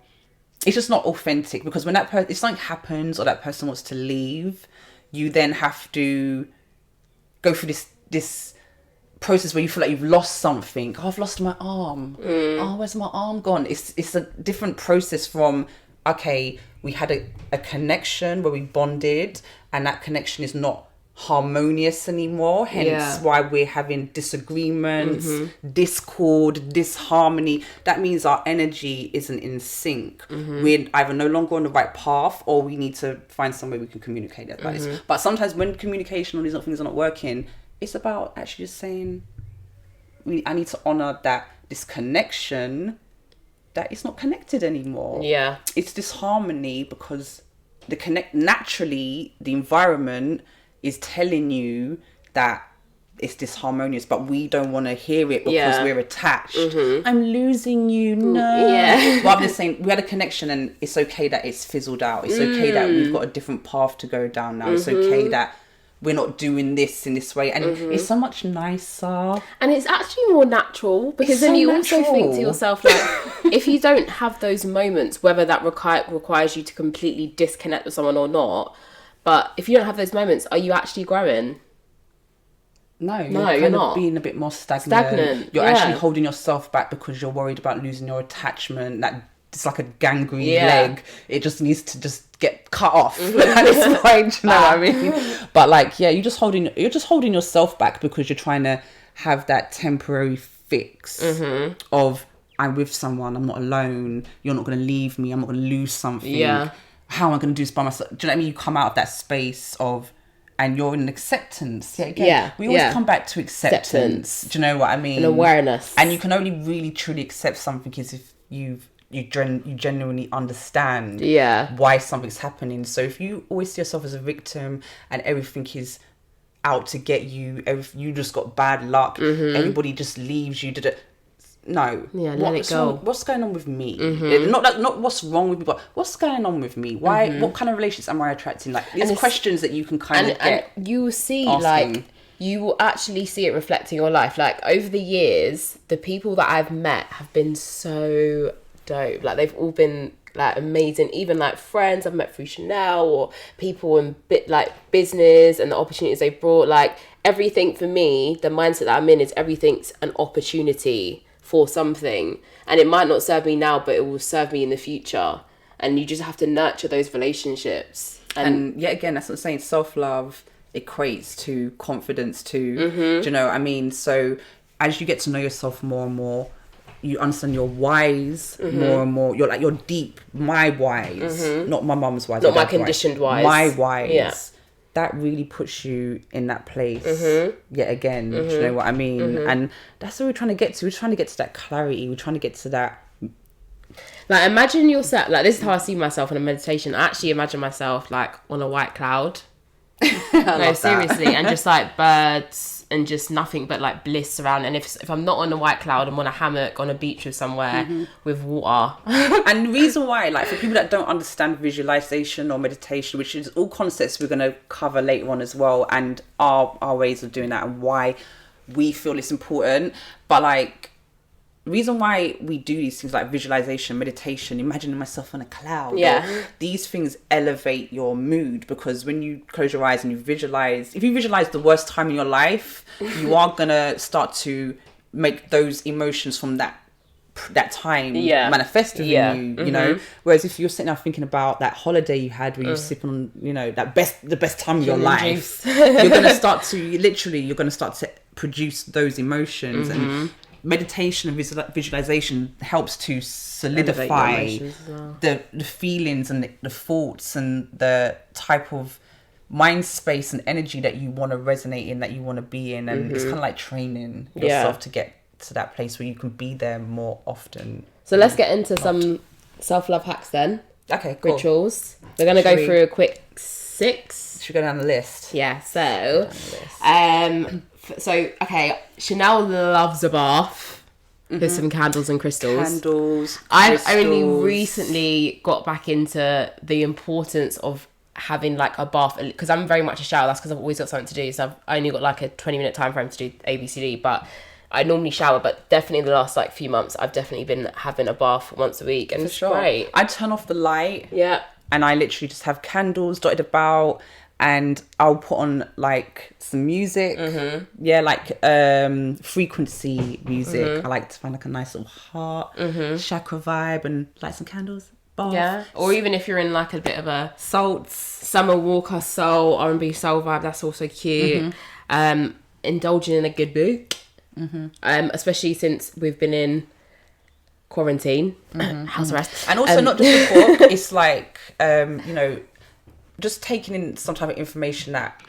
it's just not authentic. Because when if something happens or that person wants to leave, you then have to go through this process where you feel like you've lost something. Oh, I've lost my arm. Oh, where's my arm gone? It's a different process from, okay, we had a connection where we bonded, and that connection is not harmonious anymore, hence why we're having disagreements, discord, disharmony. That means our energy isn't in sync. We're either no longer on the right path, or we need to find some way we can communicate about this. But sometimes when communication on these things are not working, it's about actually just saying, I need to honor that this connection, that it's not connected anymore. Yeah. It's disharmony, because naturally the environment is telling you that it's disharmonious, but we don't want to hear it because we're attached. I'm losing you, no. Yeah. Rather than saying we had a connection and it's okay that it's fizzled out. It's okay that we've got a different path to go down now. It's okay that we're not doing this in this way, and it's so much nicer, and it's actually more natural, because then you also think to yourself, like, if you don't have those moments, whether that requires you to completely disconnect with someone or not, but if you don't have those moments, are you actually growing? No, you're not. Being a bit more stagnant. You're actually holding yourself back because you're worried about losing your attachment. That it's like a gangrene leg. It just needs to just get cut off at this point. You know what I mean? But like, you're just holding yourself back because you're trying to have that temporary fix of, I'm with someone, I'm not alone. You're not going to leave me. I'm not going to lose something. Yeah. How am I going to do this by myself? Do you know what I mean? You come out of that space of, and you're in acceptance. We always come back to acceptance. Do you know what I mean? An awareness. And you can only really truly accept something is if you genuinely understand why something's happening. So if you always see yourself as a victim and everything is out to get you, you just got bad luck, everybody just leaves you, no. Yeah, let it go. What's going on with me? Not what's wrong with me, but what's going on with me? Why? What kind of relationships am I attracting? Like, these questions that you can kind of get. And you will see, asking. like, you will actually see it reflecting your life. Like, over the years, the people that I've met have been so dope. Like, they've all been like amazing. Even like friends I've met through Chanel, or people in business and the opportunities they brought. Like, everything for me, the mindset that I'm in is everything's an opportunity for something, and it might not serve me now, but it will serve me in the future. And you just have to nurture those relationships. And yet again, that's what I'm saying. Self-love equates to confidence too. Do you know what I mean? So as you get to know yourself more and more, you understand your whys more and more. You're like your deep, my whys, not my mum's whys, not my conditioned whys. My whys. Yeah. That really puts you in that place yet again. Do you know what I mean? And that's what we're trying to get to. We're trying to get to that clarity. We're trying to get to that. Like, imagine yourself, like, this is how I see myself in a meditation. I actually imagine myself, like, on a white cloud. No, seriously. And just, like, birds and just nothing but, like, bliss around. And if I'm not on a white cloud, I'm on a hammock on a beach with somewhere with water. And the reason why, like, for people that don't understand visualization or meditation, which is all concepts we're going to cover later on as well, and our ways of doing that and why we feel it's important. But, like, reason why we do these things like visualization, meditation, imagining myself on a cloud, these things elevate your mood, because when you close your eyes and you visualize, if you visualize the worst time in your life, you are gonna start to make those emotions from that time manifest within you, you know. Whereas if you're sitting there thinking about that holiday you had where you sip on, you know, the best time of your life, you're gonna start to produce those emotions. And meditation and visualization helps to solidify the feelings and the thoughts and the type of mind space and energy that you want to resonate in, that you want to be in. And it's kind of like training yourself to get to that place where you can be there more often. So let's get into some self-love hacks then. Okay, cool. Rituals. We're going to go through a quick 6. Should we go down the list? Yeah, so okay, Chanel loves a bath with some candles and crystals. I've only recently got back into the importance of having like a bath, because I'm very much a shower. That's because I've always got something to do, so I've only got like a 20-minute time frame to do ABCD, but I normally shower. But definitely in the last like few months, I've definitely been having a bath once a week, and it's great. I turn off the light, and I literally just have candles dotted about, and I'll put on like some music, like frequency music. I like to find like a nice little heart chakra vibe and light some candles. Bath. Yeah, or even if you're in like a bit of a Summer Walker soul, R&B soul vibe, that's also cute. Indulging in a good book, especially since we've been in quarantine, house arrest, and also not just a book. It's like you know, just taking in some type of information that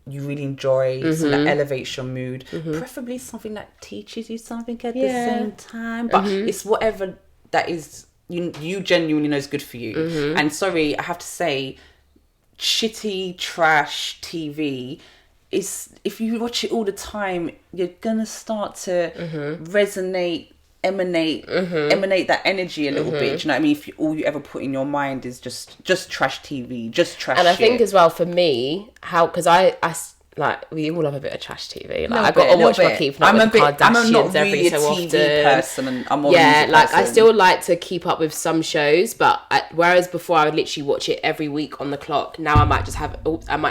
you really enjoy, something that elevates your mood, preferably something that teaches you something at the same time. But it's whatever that is you genuinely know is good for you. And sorry, I have to say, shitty trash TV is, if you watch it all the time, you're gonna start to emanate that energy a little bit. Do you know what I mean? If all you ever put in your mind is just trash TV, just trash and shit. I think as well for me, because I like, we all have a bit of trash TV. Like, I got to watch my Keeping Up with the Kardashians every so often. I'm a TV person, and I'm I still like to keep up with some shows, but whereas before I would literally watch it every week on the clock, now I might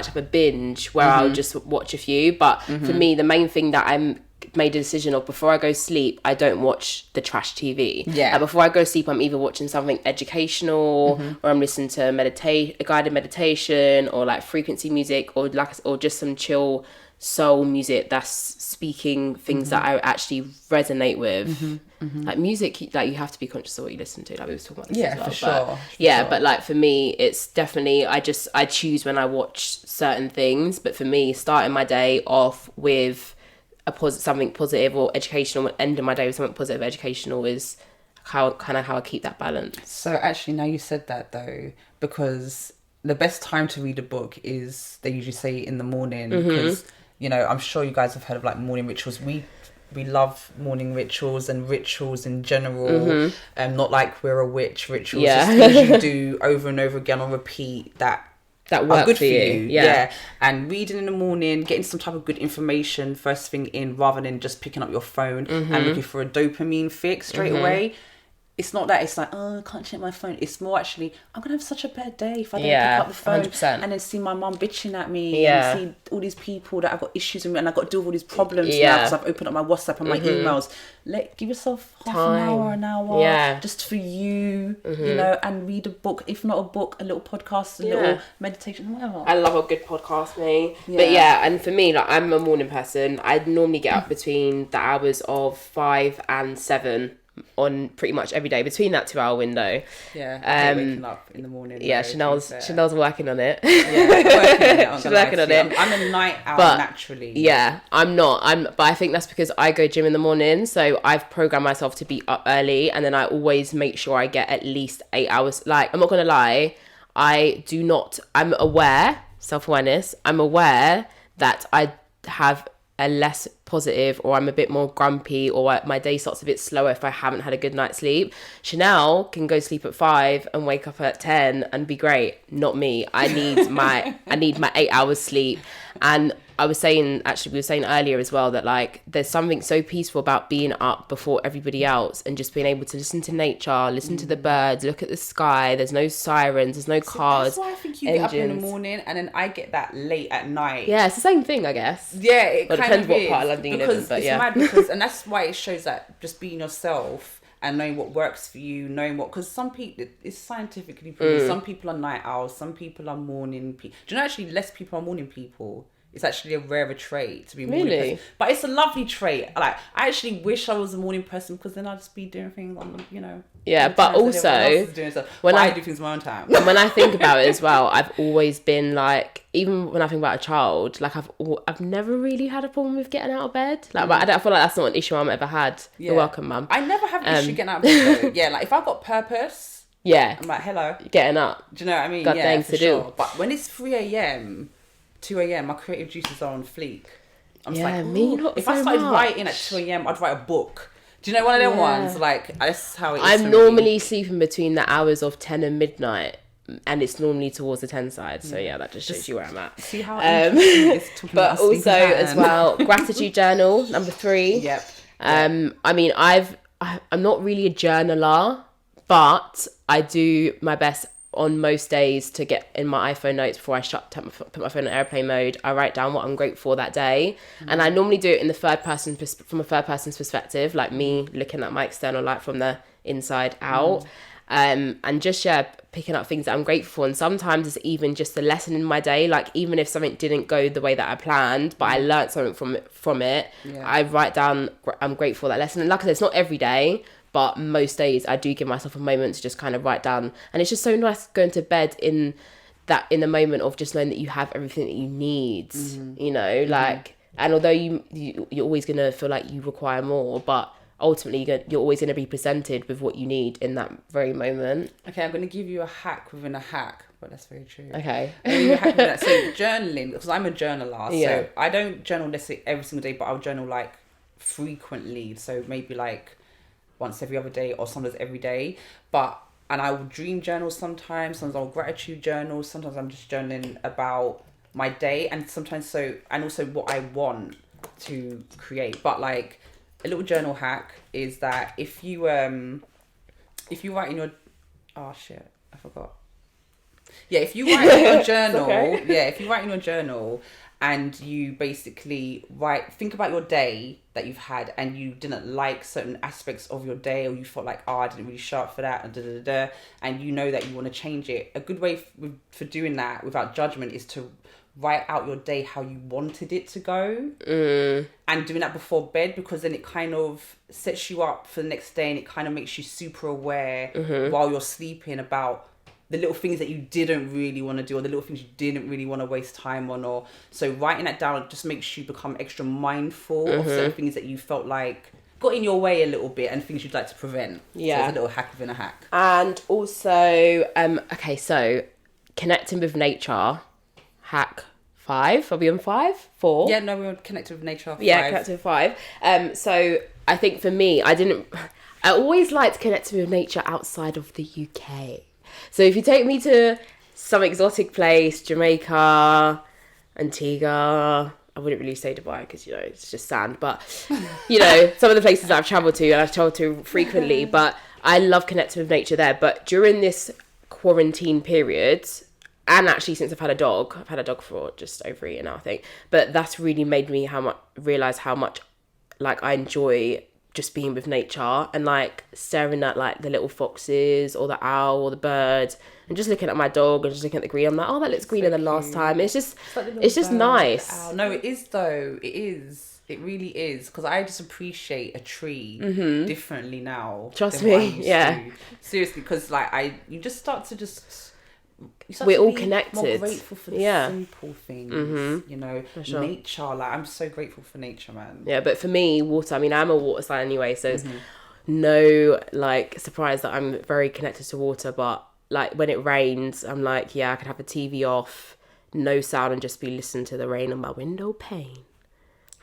have a binge where I'll just watch a few. But for me, the main thing that I'm made a decision of, before I go sleep, I don't watch the trash TV. Before I go sleep, I'm either watching something educational, or I'm listening to guided meditation, or like frequency music, or just some chill soul music that's speaking things that I actually resonate with. Like music, like you have to be conscious of what you listen to. Like we was talking about this as well. For sure. But like for me, it's definitely, I choose when I watch certain things. But for me, starting my day off with something positive or educational, ending my day with something positive, educational, is how I keep that balance. So actually, now you said that though, because the best time to read a book is, they usually say, in the morning, because you know, I'm sure you guys have heard of like morning rituals. We love morning rituals and rituals in general, not like we're a witch rituals, just things you do over and over again on repeat that work good for you. And reading in the morning, getting some type of good information first thing in, rather than just picking up your phone and looking for a dopamine fix straight away. it's not that it's like, oh, I can't check my phone. It's more actually, I'm going to have such a bad day if I don't pick up the phone 100%. and then see my mum bitching at me and see all these people that I've got issues with and I've got to deal with all these problems now because I've opened up my WhatsApp and my emails. Give yourself half an hour just for you, you know, and read a book. If not a book, a little podcast, a little meditation, whatever. I love a good podcast, me. But and for me, like, I'm a morning person. I normally get up between the hours of 5 and 7 on pretty much every day, between that 2-hour window. Waking up in the morning. Chanel's working on it. She's working on it. I'm a night owl naturally. But I think that's because I go gym in the morning, so I've programmed myself to be up early, and then I always make sure I get at least 8 hours. Like, I'm not gonna lie, I'm aware, self-awareness, I'm aware that I have a less positive, or I'm a bit more grumpy, or my day starts a bit slower if I haven't had a good night's sleep. Chanel can go sleep at 5 and wake up at 10 and be great. Not me. I need my 8 hours sleep. And we were saying earlier as well that, like, there's something so peaceful about being up before everybody else and just being able to listen to nature, listen to the birds, look at the sky. There's no sirens, there's no cars. That's why I think you get up in the morning and then I get that late at night. Yeah, it's the same thing, I guess. Yeah, it well, kind depends of what is. Part of London you live in, but it's mad and that's why it shows that just being yourself and knowing what works for you, because some people, it's scientifically proven, some people are night owls, some people are morning people. Do you know actually less people are morning people? It's actually a rarer trait to be a morning person. But it's a lovely trait. Like, I actually wish I was a morning person because then I'd just be doing things on the, you know. Yeah, but also I do things my own time. And when I think about it as well, I've always been like, even when I think about a child, like I've never really had a problem with getting out of bed. Like, but I feel like that's not an issue I've ever had. Yeah. You're welcome, Mum. I never have an issue getting out of bed though. Yeah, like if I've got purpose, I'm like, hello. Getting up. Do you know what I mean? Got things to do. But when it's 3 a.m, 2 a.m, my creative juices are on fleek. I'm just like, if I started writing at 2 a.m, I'd write a book. Do you know one of them ones? Like, that's how it is. I'm normally sleeping between the hours of 10 and midnight, and it's normally towards the 10 side. So that just shows you where I'm at. See how interesting it is talking but about also as well, gratitude journal number 3. Yep. I mean, I'm not really a journaler, but I do my best on most days to get in my iPhone notes before I put my phone in airplane mode. I write down what I'm grateful for that day. And I normally do it in the from a third person's perspective, like me looking at my external life from the inside out. And just picking up things that I'm grateful for. And sometimes it's even just a lesson in my day, like even if something didn't go the way that I planned, but I learned something from it. I write down I'm grateful for that lesson. And like I said, it's not every day, but most days I do give myself a moment to just kind of write down. And it's just so nice going to bed in the moment of just knowing that you have everything that you need, you know, like, and although you're always going to feel like you require more, but ultimately you're always going to be presented with what you need in that very moment. Okay, I'm going to give you a hack within a hack, but that's very true. Okay. So journaling, because I'm a journaler, so I don't journal necessarily every single day, but I'll journal like frequently. So maybe like once every other day or sometimes every day. And I will dream journal sometimes I'll gratitude journal, sometimes I'm just journaling about my day and sometimes and also what I want to create. But like a little journal hack is that if you write in your if you write in your journal, if you write in your journal and you basically think about your day that you've had and you didn't like certain aspects of your day, or you felt like, I didn't really show up for that, and you know that you want to change it. A good way for doing that without judgment is to write out your day how you wanted it to go, and doing that before bed, because then it kind of sets you up for the next day and it kind of makes you super aware while you're sleeping about the little things that you didn't really want to do, or the little things you didn't really want to waste time on. Or so writing that down just makes you become extra mindful of certain things that you felt like got in your way a little bit and things you'd like to prevent. Yeah, so it's a little hack within a hack. And also so connecting with nature, hack 5. Are we on 5? 4? Yeah, no, we're connected with nature. 5. Yeah, connected with 5. So I think for me, I always liked connecting with nature outside of the UK. So if you take me to some exotic place, Jamaica, Antigua, I wouldn't really say Dubai because, you know, it's just sand. But, you know, some of the places that I've travelled to and I've travelled to frequently. But I love connecting with nature there. But during this quarantine period, and actually since I've had a dog for just over a year now, I think. But that's really made me realize how much like I enjoy just being with nature and like staring at like the little foxes or the owl or the bird and just looking at my dog and just looking at the green. I'm like, oh, that looks greener than last time. It's just nice. No, it is though. It is. It really is, because I just appreciate a tree differently now. Trust me, yeah. Seriously, because like you just start to we're all connected. More grateful for the simple things, you know, sure. Nature. Like I'm so grateful for nature, man. Yeah, but for me, water. I mean, I'm a water sign anyway, so it's no like surprise that I'm very connected to water. But like when it rains, I'm like, yeah, I can have the TV off, no sound, and just be listening to the rain on my window pane.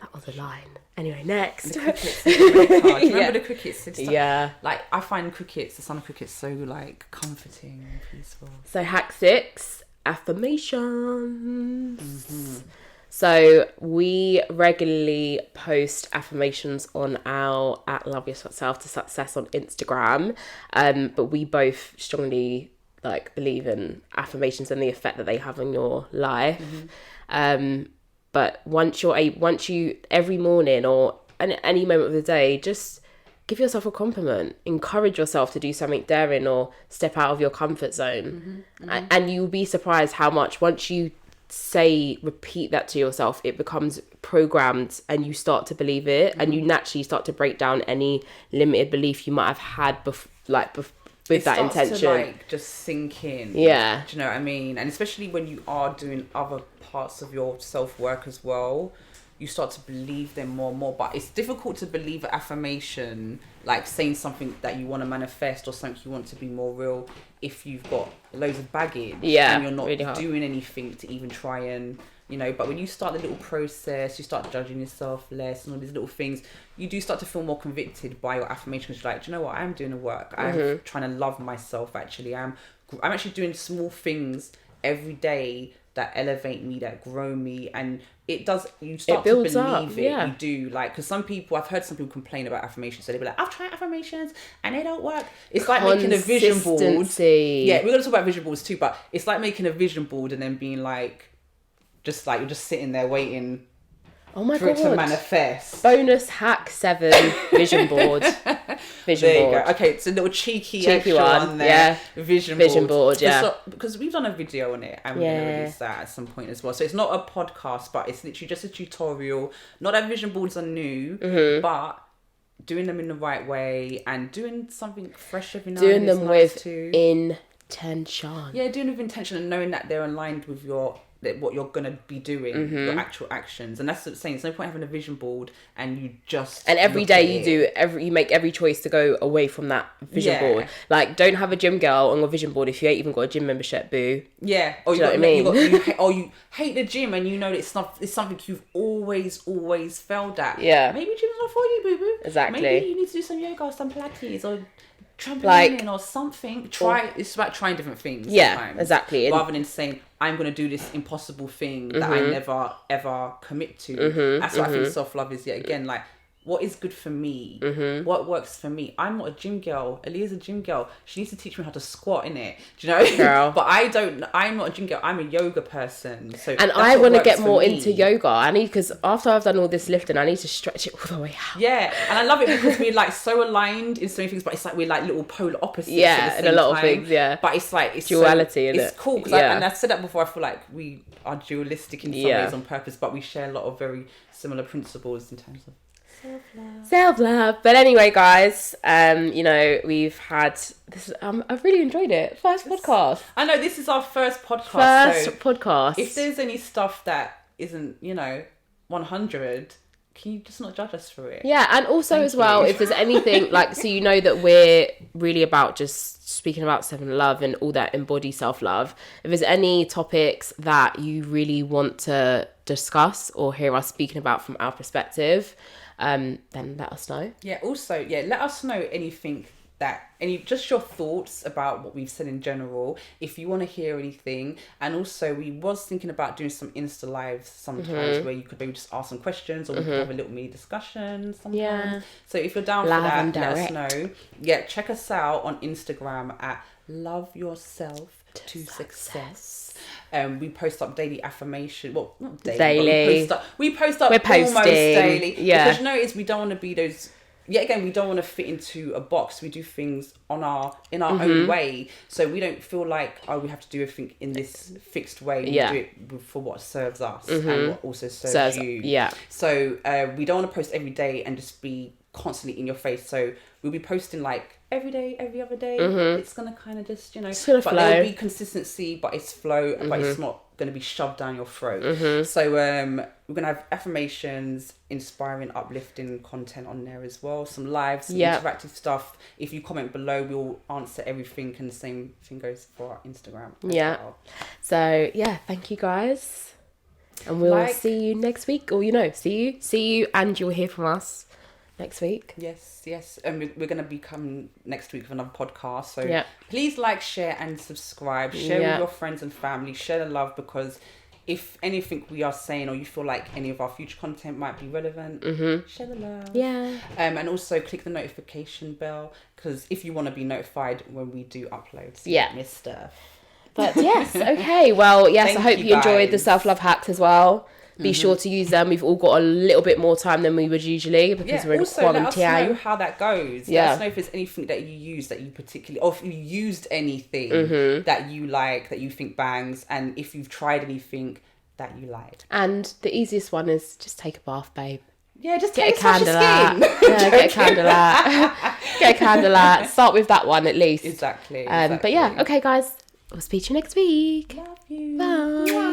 That was a line. Anyway, next. The crickets. Do you remember the crickets? Yeah. Like, I find the sound of crickets so, like, comforting and peaceful. So, hack 6, affirmations. So, we regularly post affirmations on our @Love Yourself to Success on Instagram. But we both strongly, like, believe in affirmations and the effect that they have on your life. But once you every morning or any moment of the day, just give yourself a compliment. Encourage yourself to do something daring or step out of your comfort zone. And you'll be surprised how much, once you repeat that to yourself, it becomes programmed and you start to believe it, and you naturally start to break down any limited belief you might have had with that intention. To, like, just sink in. Yeah. Do you know what I mean? And especially when you are doing other parts of your self-work as well, you start to believe them more and more. But it's difficult to believe an affirmation, like saying something that you want to manifest or something you want to be more real, if you've got loads of baggage and you're not really doing anything to even try and, you know. But when you start the little process, you start judging yourself less and all these little things, you do start to feel more convicted by your affirmations. You're like, do you know what? I'm doing the work. I'm trying to love myself, actually. I'm actually doing small things every day that elevate me, that grow me, and you start to believe it. Yeah. You do, like, because I've heard some people complain about affirmations, so they'll be like, I've tried affirmations and they don't work. It's like making a vision board. Yeah, we're going to talk about vision boards too, but it's like making a vision board and then being like, just like, you're just sitting there waiting for it to manifest. Bonus hack 7 vision board. Vision board. Go. Okay, it's a little cheeky extra one there. Yeah. Vision board, yeah. Because we've done a video on it and we're going to release that at some point as well. So it's not a podcast, but it's literally just a tutorial. Not that vision boards are new, but doing them in the right way and doing something fresh every now and then. Doing them with intention. Yeah, doing it with intention and knowing that they're aligned with what you're going to be doing, your actual actions. And that's what I'm saying. There's no point having a vision board and you just... And every day you make every choice to go away from that vision board. Like, don't have a gym girl on your vision board if you ain't even got a gym membership, boo. Yeah. Or you hate the gym and you know it's something you've always failed at. Yeah. Maybe gym's not for you, boo-boo. Exactly. Maybe you need to do some yoga or some Pilates or trampolining or something. It's about trying different things. Yeah, sometimes, exactly. Rather than saying, I'm going to do this impossible thing that I never ever commit to. That's what I think self-love is, yet again, like, what is good for me? What works for me? I'm not a gym girl. Aaliyah's a gym girl. She needs to teach me how to squat, innit? Do you know? Girl. But I'm not a gym girl. I'm a yoga person. So and I want to get more into yoga. Because after I've done all this lifting, I need to stretch it all the way out. Yeah, and I love it because we're like so aligned in so many things, but it's like we're like little polar opposites. Yeah, in a lot of things. Yeah, but it's like it's duality. It's cool because and I've said that before. I feel like we are dualistic in some ways on purpose, but we share a lot of very similar principles in terms of self-love. But anyway, guys, we've had this. I've really enjoyed it. First podcast. I know this is our first podcast. Podcast. If there's any stuff that isn't, 100, can you just not judge us for it? Yeah, and also as well, if there's anything like, so you know that we're really about just speaking about self-love and all that embody self-love. If there's any topics that you really want to discuss or hear us speaking about from our perspective, then let us know. Yeah, also, let us know anything just your thoughts about what we've said in general, if you want to hear anything. And also we was thinking about doing some Insta lives sometimes where you could maybe just ask some questions, or we could have a little mini discussion sometimes. Yeah. So if you're down for that, let us know. Yeah, check us out on Instagram at Love Yourself to Success. We post up daily affirmation. Well, not daily. We post up almost daily. Yeah. Because you notice we don't want to be those. Yet again, we don't want to fit into a box. We do things in our own way. So we don't feel like, we have to do everything in this fixed way. We do it for what serves us and what also serves you. Yeah. So we don't want to post every day and just be constantly in your face. So we'll be posting like every day, every other day. It's going to kind of just, it's gonna flow. There'll be consistency, but it's flow, but it's not going to be shoved down your throat. So we're going to have affirmations, inspiring, uplifting content on there as well. Some lives, some interactive stuff. If you comment below, we'll answer everything, and the same thing goes for our Instagram. Well. So thank you guys, and we'll see you next week. Or see you, and you'll hear from us next week. Yes. And we're going to be coming next week with another podcast. So please like, share and subscribe. Share with your friends and family. Share the love, because if anything we are saying, or you feel like any of our future content might be relevant, share the love. Yeah. And also click the notification bell, because if you want to be notified when we do uploads. Miss stuff. But yes, okay. Well, yes, I hope you enjoyed the self-love hacks as well. Be sure to use them. We've all got a little bit more time than we would usually, because we're in quarantine. Also, let us know how that goes. Let us know if there's anything that you use that you particularly, or if you used anything that you like, that you think bangs, and if you've tried anything that you like. And the easiest one is just take a bath, babe. Yeah, just get a candle out. Get a candle out. Get a candle out. Start with that one at least. Exactly. But okay, guys, we'll speak to you next week. Love you. Bye.